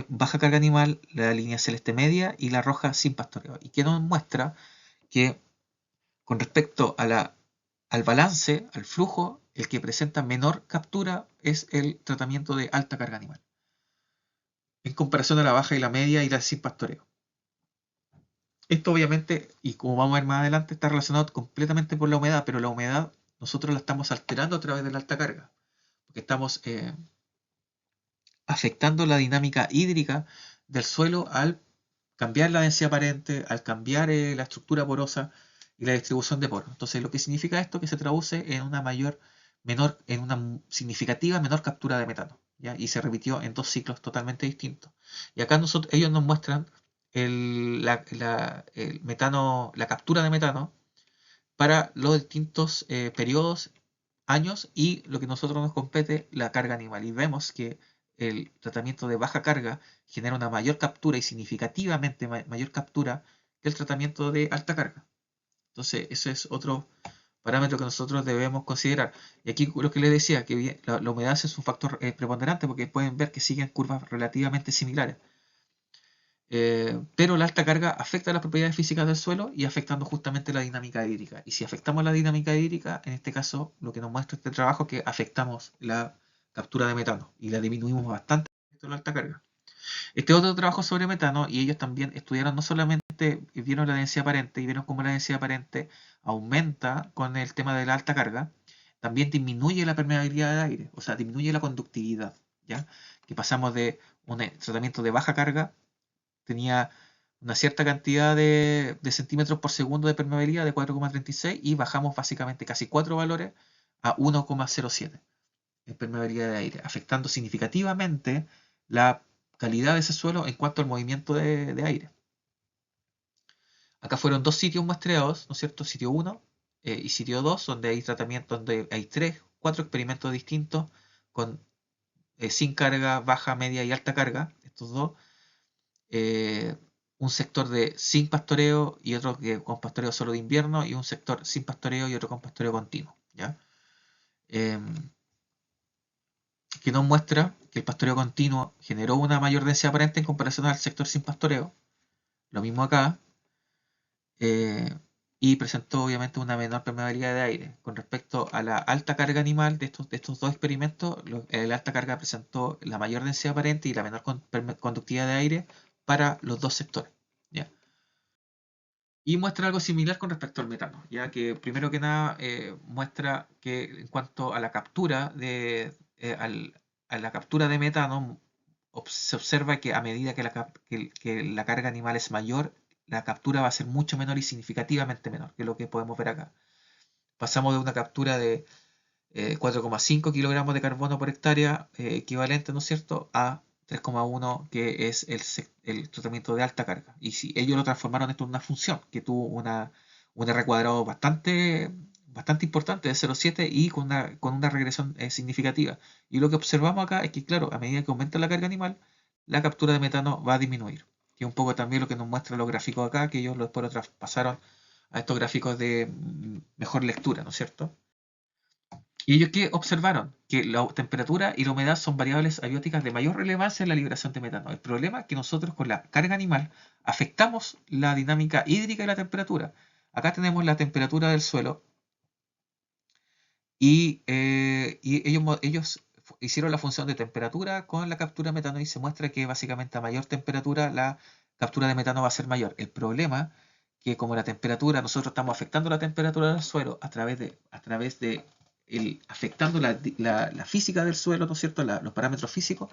baja carga animal, la línea celeste media y la roja sin pastoreo. ¿Y qué nos muestra? Que con respecto al balance, al flujo, el que presenta menor captura es el tratamiento de alta carga animal, en comparación a la baja y la media y la sin pastoreo. Esto obviamente, y como vamos a ver más adelante, está relacionado completamente por la humedad, pero la humedad nosotros la estamos alterando a través de la alta carga, porque estamos afectando la dinámica hídrica del suelo al cambiar la densidad aparente, al cambiar la estructura porosa y la distribución de poros. Entonces, lo que significa esto que se traduce en una en una significativa menor captura de metano, ¿ya? Y se repitió en dos ciclos totalmente distintos. Y acá ellos nos muestran el metano, la captura de metano para los distintos periodos, años y lo que a nosotros nos compete, la carga animal. Y vemos que el tratamiento de baja carga genera una mayor captura y significativamente mayor captura que el tratamiento de alta carga. Entonces, ese es otro parámetro que nosotros debemos considerar. Y aquí lo que les decía, que la humedad es un factor preponderante porque pueden ver que siguen curvas relativamente similares. Pero la alta carga afecta las propiedades físicas del suelo y afectando justamente la dinámica hídrica. Y si afectamos la dinámica hídrica, en este caso lo que nos muestra este trabajo es que afectamos la captura de metano y la disminuimos bastante con la alta carga. Este otro trabajo sobre metano, y ellos también estudiaron no solamente, vieron la densidad aparente y vieron cómo la densidad aparente aumenta con el tema de la alta carga, también disminuye la permeabilidad de aire, o sea, disminuye la conductividad, ¿ya? Que pasamos de un tratamiento de baja carga, tenía una cierta cantidad de centímetros por segundo de permeabilidad de 4,36 y bajamos básicamente casi 4 valores a 1,07 en permeabilidad de aire, afectando significativamente la calidad de ese suelo en cuanto al movimiento de aire. Acá fueron dos sitios muestreados, ¿no es cierto? Sitio 1 y sitio 2, donde hay tratamientos, donde hay 4 experimentos distintos con sin carga, baja, media y alta carga, estos dos. eh, un sector de sin pastoreo y otro que con pastoreo solo de invierno y un sector sin pastoreo y otro con pastoreo continuo, ¿ya? Em, que nos muestra que el pastoreo continuo generó una mayor densidad aparente en comparación al sector sin pastoreo. Lo mismo acá. eh, y presentó obviamente una menor permeabilidad de aire. Con respecto a la alta carga animal de estos dos experimentos, la alta carga presentó la mayor densidad aparente y la menor conductividad de aire para los dos sectores. ¿Ya? Y muestra algo similar con respecto al metano, ya que primero que nada muestra que en cuanto a la captura a la captura de metano, se observa que a medida que que la carga animal es mayor, la captura va a ser mucho menor y significativamente menor, que es lo que podemos ver acá. Pasamos de una captura de 4,5 kilogramos de carbono por hectárea equivalente, ¿no es cierto?, a 3,1 que es el tratamiento de alta carga. Y si ellos lo transformaron esto en una función que tuvo un R cuadrado bastante importante de 0,7 y con una regresión significativa. Y lo que observamos acá es que, claro, a medida que aumenta la carga animal, la captura de metano va a disminuir. Que es un poco también lo que nos muestran los gráficos acá, que ellos después lo traspasaron a estos gráficos de mejor lectura, ¿no es cierto? ¿Y ellos qué observaron? Que la temperatura y la humedad son variables abióticas de mayor relevancia en la liberación de metano. El problema es que nosotros con la carga animal afectamos la dinámica hídrica y la temperatura. Acá tenemos la temperatura del suelo y ellos hicieron la función de temperatura con la captura de metano y se muestra que básicamente a mayor temperatura la captura de metano va a ser mayor. El problema que como la temperatura, nosotros estamos afectando la temperatura del suelo a través de afectando la física del suelo, ¿no es cierto? Los parámetros físicos,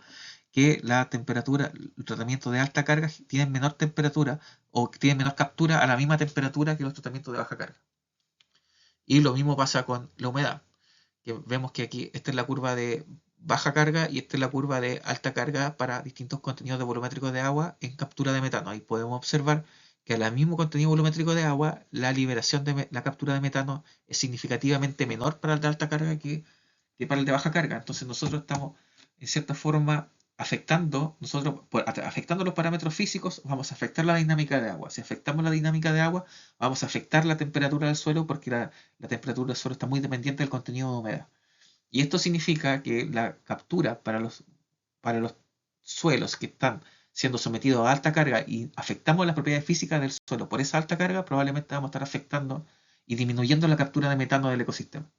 que la temperatura, el tratamiento de alta carga tiene menor temperatura o tiene menor captura a la misma temperatura que los tratamientos de baja carga. Y lo mismo pasa con la humedad, que vemos que aquí esta es la curva de baja carga y esta es la curva de alta carga para distintos contenidos de volumétricos de agua en captura de metano. Ahí podemos observar que al mismo contenido volumétrico de agua, la liberación de la captura de metano es significativamente menor para el de alta carga que para el de baja carga. Entonces nosotros estamos en cierta forma afectando los parámetros físicos, vamos a afectar la dinámica de agua. Si afectamos la dinámica de agua, vamos a afectar la temperatura del suelo porque la temperatura del suelo está muy dependiente del contenido de humedad. Y esto significa que la captura para los suelos que están siendo sometidos a alta carga y afectamos las propiedades físicas del suelo por esa alta carga, probablemente vamos a estar afectando y disminuyendo la captura de metano del ecosistema.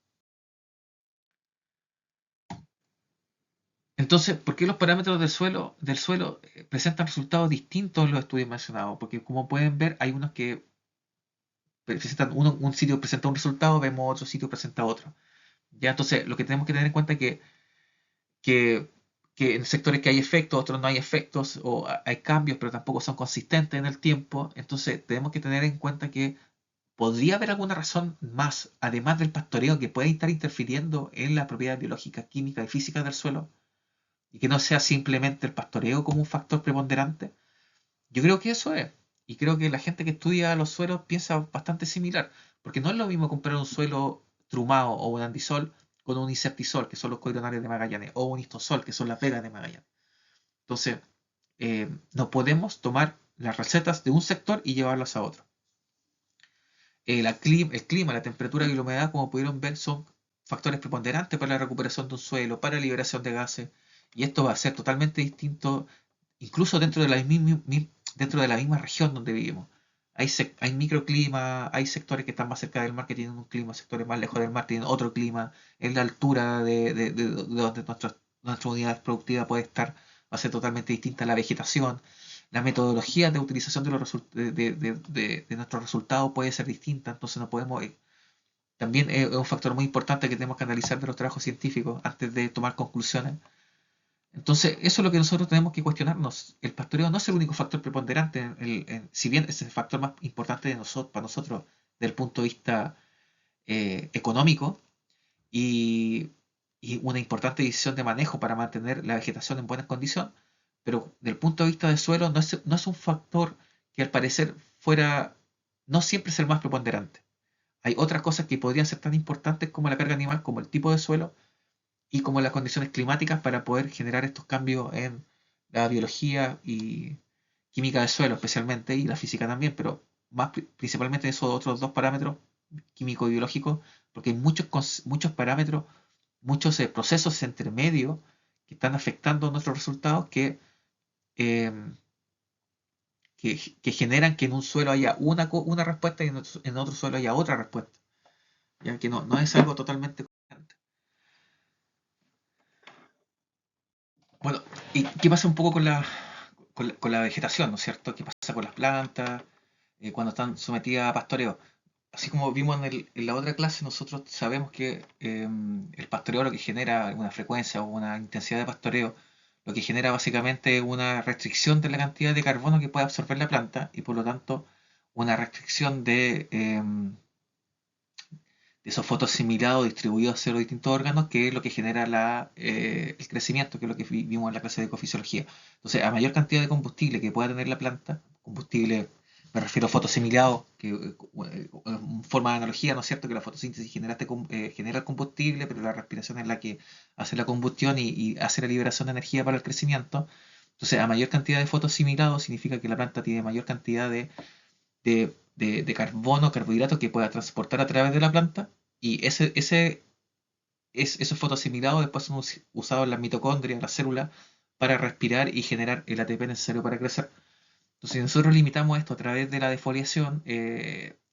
Entonces, ¿por qué los parámetros del suelo presentan resultados distintos en los estudios mencionados? Porque como pueden ver, hay unos que presentan, un sitio presenta un resultado, vemos otro sitio presenta otro. Ya, entonces, lo que tenemos que tener en cuenta es que, que en sectores que hay efectos, otros no hay efectos, o hay cambios, pero tampoco son consistentes en el tiempo. Entonces, tenemos que tener en cuenta que podría haber alguna razón más, además del pastoreo, que puede estar interfiriendo en la propiedad biológica, química y física del suelo y que no sea simplemente el pastoreo como un factor preponderante. Yo creo que eso es. Y creo que la gente que estudia los suelos piensa bastante similar, porque no es lo mismo comprar un suelo trumado o un andisol con un inceptisol, que son los coironarios de Magallanes, o un histosol, que son las vegas de Magallanes. Entonces, no podemos tomar las recetas de un sector y llevarlas a otro. El clima, la temperatura y la humedad, como pudieron ver, son factores preponderantes para la recuperación de un suelo, para la liberación de gases, y esto va a ser totalmente distinto, incluso dentro de la misma región donde vivimos. Hay microclimas, hay sectores que están más cerca del mar que tienen un clima, sectores más lejos del mar tienen otro clima, en la altura de donde nuestra unidad productiva puede estar, va a ser totalmente distinta la vegetación, la metodología de utilización de nuestros resultados puede ser distinta, entonces no podemos... también es un factor muy importante que tenemos que analizar de los trabajos científicos antes de tomar conclusiones. Entonces, eso es lo que nosotros tenemos que cuestionarnos. El pastoreo no es el único factor preponderante, si bien es el factor más importante para nosotros desde el punto de vista económico y, y una importante decisión de manejo para mantener la vegetación en buenas condiciones, pero del punto de vista del suelo no es un factor que al parecer no siempre es el más preponderante. Hay otras cosas que podrían ser tan importantes como la carga animal, como el tipo de suelo y como las condiciones climáticas para poder generar estos cambios en la biología y química del suelo especialmente y la física también, pero principalmente esos otros dos parámetros, químico y biológico, porque hay muchos parámetros, muchos procesos entre medio que están afectando nuestros resultados eh, que generan que en un suelo haya una respuesta y en otro suelo haya otra respuesta. Ya que no es algo totalmente constante. Bueno, ¿y qué pasa un poco con la vegetación, ¿no es cierto? ¿Qué pasa con las plantas cuando están sometidas a pastoreo? Así como vimos en la otra clase, nosotros sabemos que el pastoreo lo que genera una frecuencia o una intensidad de pastoreo, lo que genera básicamente una restricción de la cantidad de carbono que puede absorber la planta y por lo tanto una restricción de esos fotosimilados distribuidos hacia los distintos órganos, que es lo que genera el crecimiento, que es lo que vimos en la clase de ecofisiología. Entonces, a mayor cantidad de combustible que pueda tener la planta, combustible, me refiero a fotosimilado, que en forma de analogía, ¿no es cierto?, que la fotosíntesis genera el combustible, pero la respiración es la que hace la combustión y hace la liberación de energía para el crecimiento. Entonces, a mayor cantidad de fotosimilado significa que la planta tiene mayor cantidad de carbono, carbohidratos que pueda transportar a través de la planta y esos fotoasimilados después son usados en las mitocondrias, en las células, para respirar y generar el ATP necesario para crecer. Entonces, si nosotros limitamos esto a través de la defoliación,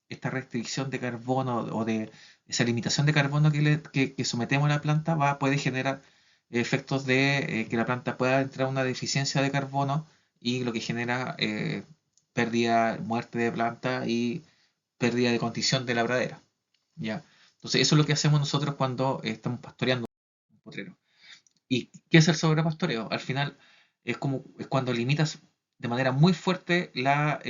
esta restricción de carbono o de esa limitación de carbono que sometemos a la planta puede generar efectos de que la planta pueda entrar en una deficiencia de carbono y lo que genera pérdida, muerte de planta y pérdida de condición de la pradera. ¿Ya? Entonces, eso es lo que hacemos nosotros cuando estamos pastoreando un potrero. ¿Y qué es el sobrepastoreo? Al final es cuando limitas de manera muy fuerte la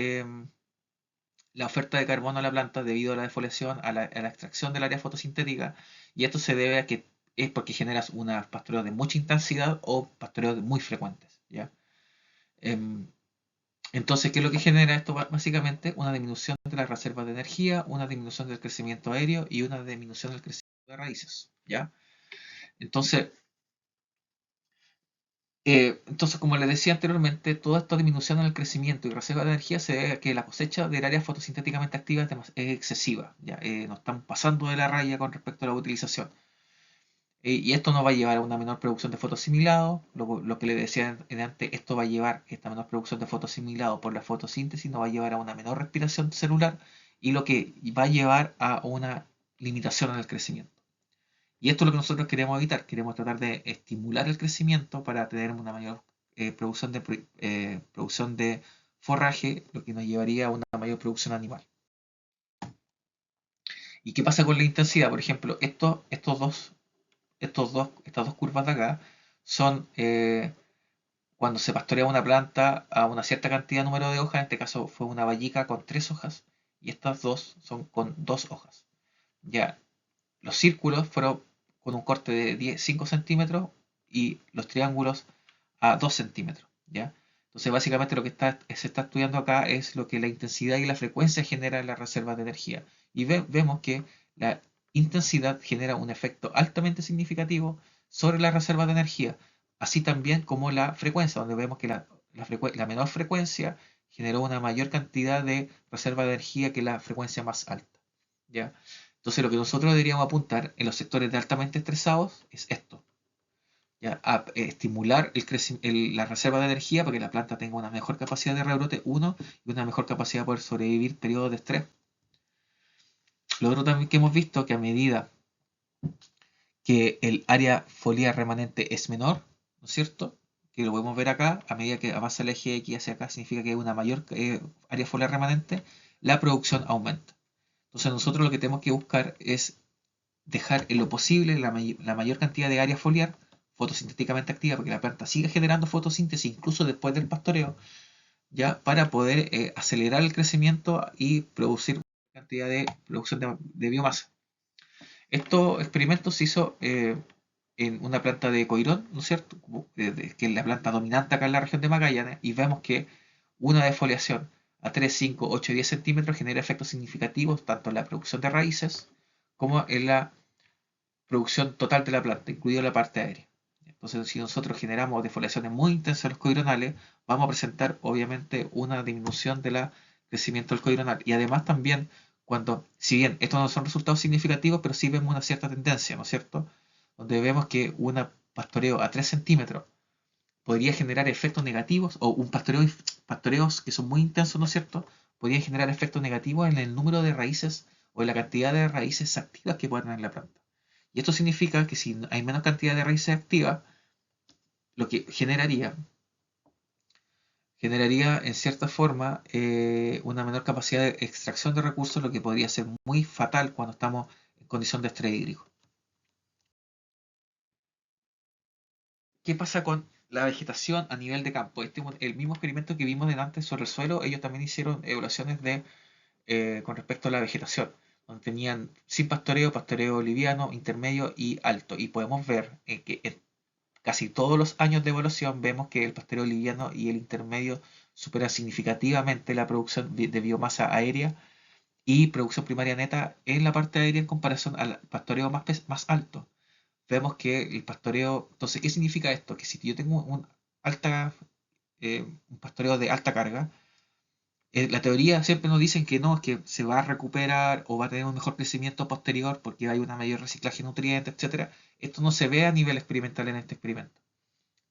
oferta de carbono a la planta debido a la defoliación, a la extracción del área fotosintética, y esto se debe a que es porque generas unos pastoreos de mucha intensidad o pastoreos muy frecuentes. ¿Ya? Em, entonces, ¿qué es lo que genera esto? Básicamente una disminución de las reservas de energía, una disminución del crecimiento aéreo y una disminución del crecimiento de raíces. ¿Ya? Entonces, como les decía anteriormente, toda esta disminución en el crecimiento y reserva de energía se debe a que la cosecha del área fotosintéticamente activa es excesiva. ¿Ya? Nos están pasando de la raya con respecto a la utilización. Y esto nos va a llevar a una menor producción de fotoasimilado. Lo que les decía antes, esto va a llevar, esta menor producción de fotoasimilado por la fotosíntesis, nos va a llevar a una menor respiración celular y lo que va a llevar a una limitación en el crecimiento. Y esto es lo que nosotros queremos evitar. Queremos tratar de estimular el crecimiento para tener una mayor producción de forraje, lo que nos llevaría a una mayor producción animal. ¿Y qué pasa con la intensidad? Por ejemplo, estas dos curvas de acá son cuando se pastorea una planta a una cierta cantidad de número de hojas. En este caso fue una vallica con 3 hojas y estas dos son con 2 hojas. Ya, los círculos fueron con un corte de 5 centímetros y los triángulos a 2 centímetros. ¿Ya? Entonces, básicamente lo que se está estudiando acá es lo que la intensidad y la frecuencia genera en las reservas de energía. Y vemos que la intensidad genera un efecto altamente significativo sobre las reservas de energía, así también como la frecuencia, donde vemos que la menor frecuencia generó una mayor cantidad de reserva de energía que la frecuencia más alta. ¿Ya? Entonces, lo que nosotros deberíamos apuntar en los sectores de altamente estresados es esto. ¿Ya? A estimular la reserva de energía para que la planta tenga una mejor capacidad de rebrote, uno, y una mejor capacidad de poder sobrevivir periodos de estrés. Lo otro también que hemos visto que a medida que el área foliar remanente es menor, ¿no es cierto? Que lo podemos ver acá, a medida que avanza el eje X hacia acá, significa que hay una mayor área foliar remanente, la producción aumenta. Entonces nosotros lo que tenemos que buscar es dejar en lo posible la mayor cantidad de área foliar fotosintéticamente activa, porque la planta siga generando fotosíntesis incluso después del pastoreo, ya para poder acelerar el crecimiento y producir cantidad de producción de biomasa. Estos experimentos se hizo en una planta de coirón, ¿no es cierto? Que es la planta dominante acá en la región de Magallanes, y vemos que una defoliación a 3, 5, 8 y 10 centímetros genera efectos significativos tanto en la producción de raíces como en la producción total de la planta, incluida la parte aérea. Entonces, si nosotros generamos defoliaciones muy intensas en los coironales, vamos a presentar obviamente una disminución del crecimiento del coironal. Y además también, si bien estos no son resultados significativos, pero sí vemos una cierta tendencia, ¿no es cierto? Donde vemos que un pastoreo a 3 centímetros podría generar efectos negativos, o un pastoreos que son muy intensos, ¿no es cierto? Podrían generar efectos negativos en el número de raíces o en la cantidad de raíces activas que pueden tener la planta. Y esto significa que si hay menos cantidad de raíces activas, lo que generaría en cierta forma una menor capacidad de extracción de recursos, lo que podría ser muy fatal cuando estamos en condición de estrés hídrico. ¿Qué pasa con la vegetación a nivel de campo? El mismo experimento que vimos delante sobre el suelo, ellos también hicieron evaluaciones con respecto a la vegetación, donde tenían sin pastoreo, pastoreo liviano, intermedio y alto. Y podemos ver que en casi todos los años de evaluación vemos que el pastoreo liviano y el intermedio superan significativamente la producción de biomasa aérea y producción primaria neta en la parte aérea en comparación al pastoreo más alto. Vemos que el pastoreo, entonces, ¿qué significa esto? Que si yo tengo un pastoreo de alta carga, la teoría siempre nos dicen que no, que se va a recuperar o va a tener un mejor crecimiento posterior porque hay una mayor reciclaje de nutrientes, etcétera. Esto no se ve a nivel experimental en este experimento.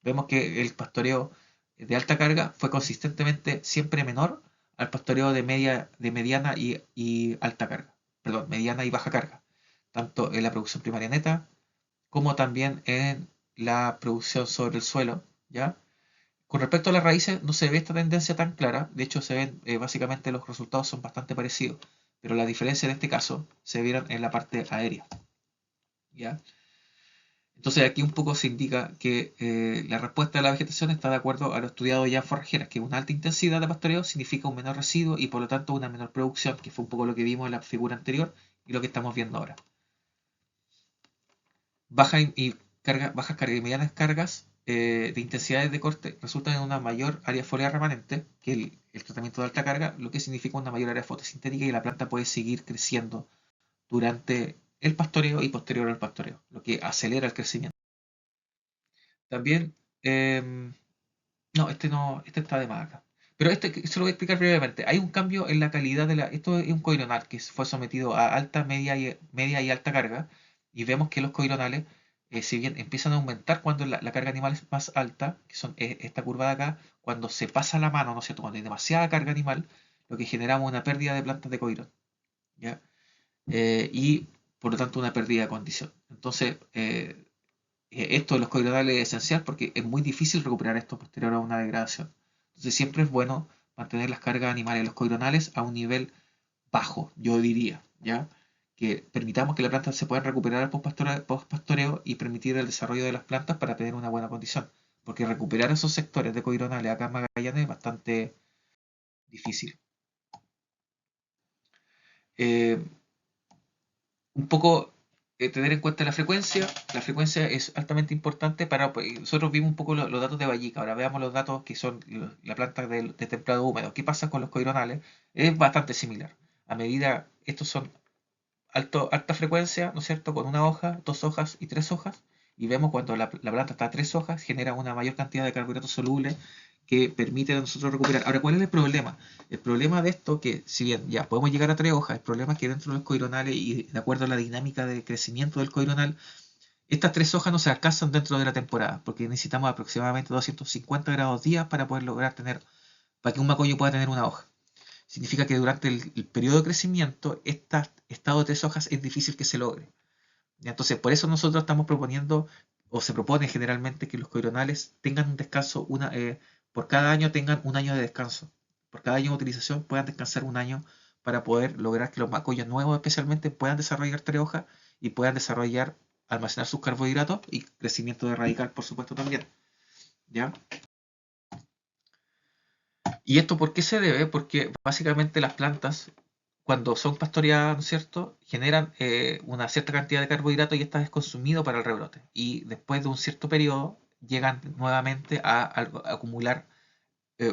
Vemos que el pastoreo de alta carga fue consistentemente siempre menor al pastoreo de mediana y alta carga, perdón, mediana y baja carga, tanto en la producción primaria neta como también en la producción sobre el suelo, ¿ya? Con respecto a las raíces, no se ve esta tendencia tan clara, de hecho se ven, básicamente los resultados son bastante parecidos, pero la diferencia en este caso se vieron en la parte aérea, ¿ya? Entonces aquí un poco se indica que la respuesta de la vegetación está de acuerdo a lo estudiado ya en forrajeras, que una alta intensidad de pastoreo significa un menor residuo y por lo tanto una menor producción, que fue un poco lo que vimos en la figura anterior y lo que estamos viendo ahora. Bajas cargas y medianas cargas de intensidades de corte resultan en una mayor área foliar remanente que el tratamiento de alta carga, lo que significa una mayor área fotosintética y la planta puede seguir creciendo durante el pastoreo y posterior al pastoreo, lo que acelera el crecimiento. También, no, este está de más acá. Pero se lo voy a explicar brevemente. Hay un cambio en la calidad de la. Esto es un coironal que fue sometido a alta, media y alta carga. Y vemos que los coironales, si bien empiezan a aumentar cuando la carga animal es más alta, que son esta curva de acá, cuando se pasa la mano, ¿no es cierto? Cuando hay demasiada carga animal, lo que generamos es una pérdida de plantas de coirón, ¿ya? Y por lo tanto una pérdida de condición. Entonces, esto de los coironales es esencial porque es muy difícil recuperar esto posterior a una degradación. Entonces siempre es bueno mantener las cargas animales de los coironales a un nivel bajo, yo diría, ¿ya? Que permitamos que las plantas se puedan recuperar al post-pastoreo y permitir el desarrollo de las plantas para tener una buena condición. Porque recuperar esos sectores de coironales acá en Magallanes es bastante difícil. Eh, un poco tener en cuenta la frecuencia. La frecuencia es altamente importante para. Pues, nosotros vimos un poco los datos de Vallica. Ahora veamos los datos que son la planta de templado húmedo. ¿Qué pasa con los coironales? Es bastante similar. A medida, estos son alta frecuencia, ¿no es cierto? Con una hoja, dos hojas y tres hojas. Y vemos cuando la planta está a tres hojas, genera una mayor cantidad de carbohidratos solubles que permite a nosotros recuperar. Ahora, ¿cuál es el problema? El problema de esto, que si bien ya podemos llegar a tres hojas, el problema es que dentro de los coironales y de acuerdo a la dinámica de crecimiento del coironal, estas tres hojas no se alcanzan dentro de la temporada, porque necesitamos aproximadamente 250 grados días para poder lograr para que un macoyo pueda tener una hoja. Significa que durante el periodo de crecimiento, este estado de tres hojas es difícil que se logre. Entonces, por eso nosotros estamos proponiendo, o se propone generalmente, que los coironales tengan un descanso, por cada año tengan un año de descanso. Por cada año de utilización puedan descansar un año para poder lograr que los macoyos nuevos especialmente puedan desarrollar tres hojas y puedan desarrollar, almacenar sus carbohidratos y crecimiento de radical, por supuesto, también. ¿Ya? ¿Y esto por qué se debe? Porque básicamente las plantas, cuando son pastoreadas, ¿no es cierto?, generan una cierta cantidad de carbohidratos y esta es consumido para el rebrote. Y después de un cierto periodo llegan nuevamente a acumular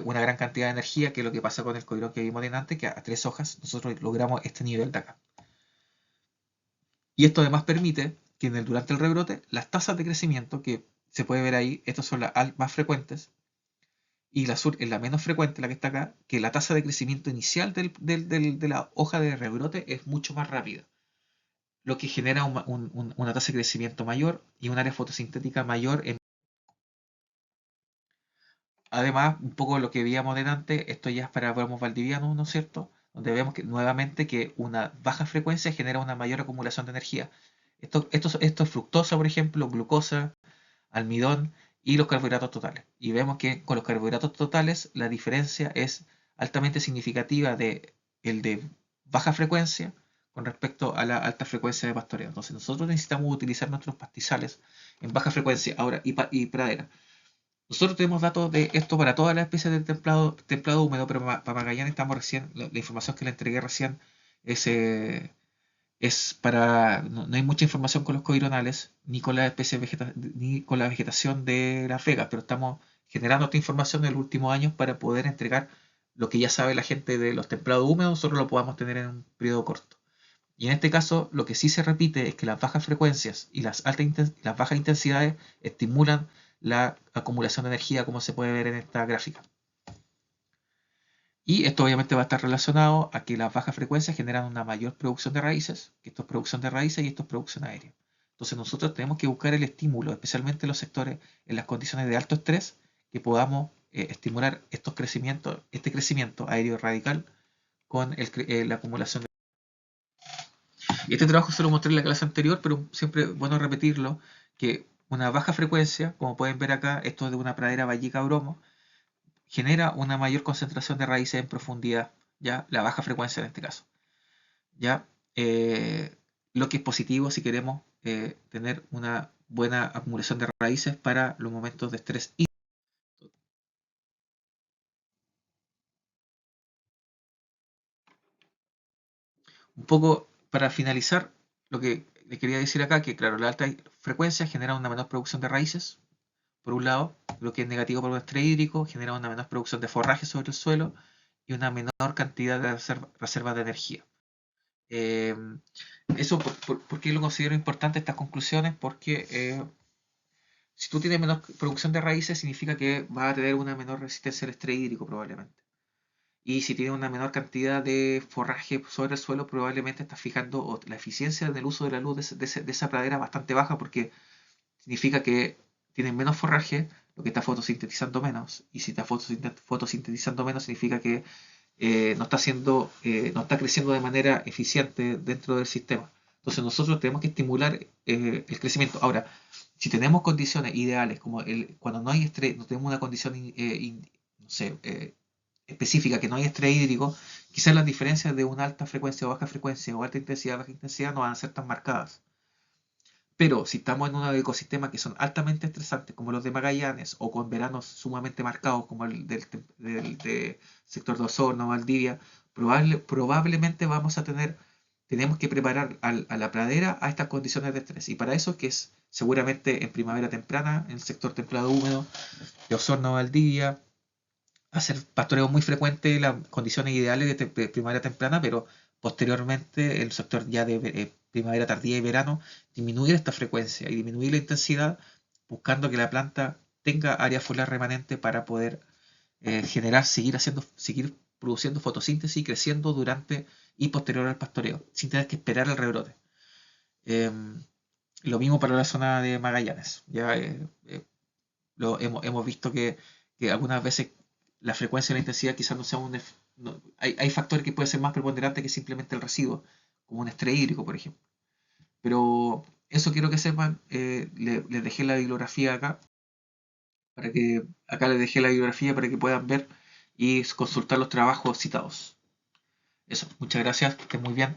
una gran cantidad de energía, que es lo que pasa con el coirón que vimos antes, que a tres hojas nosotros logramos este nivel de acá. Y esto además permite que durante el rebrote las tasas de crecimiento que se puede ver ahí, estas son las más frecuentes, y la sur es la menos frecuente, la que está acá, que la tasa de crecimiento inicial de la hoja de rebrote es mucho más rápida, lo que genera una tasa de crecimiento mayor y un área fotosintética mayor. además, un poco lo que veíamos delante, esto ya es para bromos valdivianos, ¿no es cierto? Donde vemos que nuevamente que una baja frecuencia genera una mayor acumulación de energía. Esto es fructosa, por ejemplo, glucosa, almidón y los carbohidratos totales. Y vemos que con los carbohidratos totales la diferencia es altamente significativa de el de baja frecuencia con respecto a la alta frecuencia de pastoreo. Entonces nosotros necesitamos utilizar nuestros pastizales en baja frecuencia ahora y pradera. Nosotros tenemos datos de esto para todas las especies del templado húmedo, pero para Magallanes estamos recién, la información que le entregué recién es, no hay mucha información con los coironales, ni con la ni con la vegetación de Las Vegas, pero estamos generando esta información en los últimos años para poder entregar lo que ya sabe la gente de los templados húmedos, nosotros lo podamos tener en un periodo corto. Y en este caso, lo que sí se repite es que las bajas frecuencias y las bajas intensidades estimulan la acumulación de energía, como se puede ver en esta gráfica. Y esto obviamente va a estar relacionado a que las bajas frecuencias generan una mayor producción de raíces, que esto es producción de raíces y esto es producción aérea. Entonces nosotros tenemos que buscar el estímulo, especialmente en los sectores en las condiciones de alto estrés, que podamos estimular este crecimiento aéreo radical con la acumulación de... Y este trabajo se lo mostré en la clase anterior, pero siempre es bueno repetirlo, que una baja frecuencia, como pueden ver acá, esto es de una pradera vallica bromo, genera una mayor concentración de raíces en profundidad, ya la baja frecuencia en este caso. Ya lo que es positivo si queremos tener una buena acumulación de raíces para los momentos de estrés. Y un poco para finalizar, lo que les quería decir acá, que claro, la alta frecuencia genera una menor producción de raíces, por un lado, lo que es negativo para un estrés hídrico, genera una menor producción de forraje sobre el suelo y una menor cantidad de reservas de energía. Eh, Eso, ¿por qué lo considero importante estas conclusiones? Porque si tú tienes menor producción de raíces, significa que vas a tener una menor resistencia al estrés hídrico probablemente. Y si tienes una menor cantidad de forraje sobre el suelo, probablemente estás fijando la eficiencia del uso de la luz de esa pradera bastante baja porque significa que tienes menos forraje, lo que está fotosintetizando menos. Y si está fotosintetizando menos, significa que no está creciendo de manera eficiente dentro del sistema. Entonces nosotros tenemos que estimular el crecimiento. Ahora, si tenemos condiciones ideales, como cuando no hay estrés, no tenemos una condición no sé, específica, que no hay estrés hídrico, quizás las diferencias de una alta frecuencia o baja frecuencia o alta intensidad o baja intensidad no van a ser tan marcadas. Pero si estamos en un ecosistema que son altamente estresantes, como los de Magallanes, o con veranos sumamente marcados, como el del sector de Osorno, Valdivia, probablemente tenemos que preparar a la pradera a estas condiciones de estrés. Y para eso, que es seguramente en primavera temprana, en el sector templado húmedo de Osorno, Valdivia, hacer pastoreo muy frecuente, las condiciones ideales de primavera temprana, pero posteriormente el sector ya de primavera tardía y verano, disminuir esta frecuencia y disminuir la intensidad, buscando que la planta tenga área foliar remanente para poder seguir produciendo fotosíntesis y creciendo durante y posterior al pastoreo, sin tener que esperar el rebrote. Lo mismo para la zona de Magallanes. Ya hemos visto que algunas veces la frecuencia y la intensidad quizás no sea hay factores que pueden ser más preponderantes que simplemente el residuo, como un estrés hídrico, por ejemplo. Pero eso quiero que sepan, les dejé la bibliografía acá, acá les dejé la bibliografía para que puedan ver y consultar los trabajos citados. Eso, muchas gracias, que estén muy bien.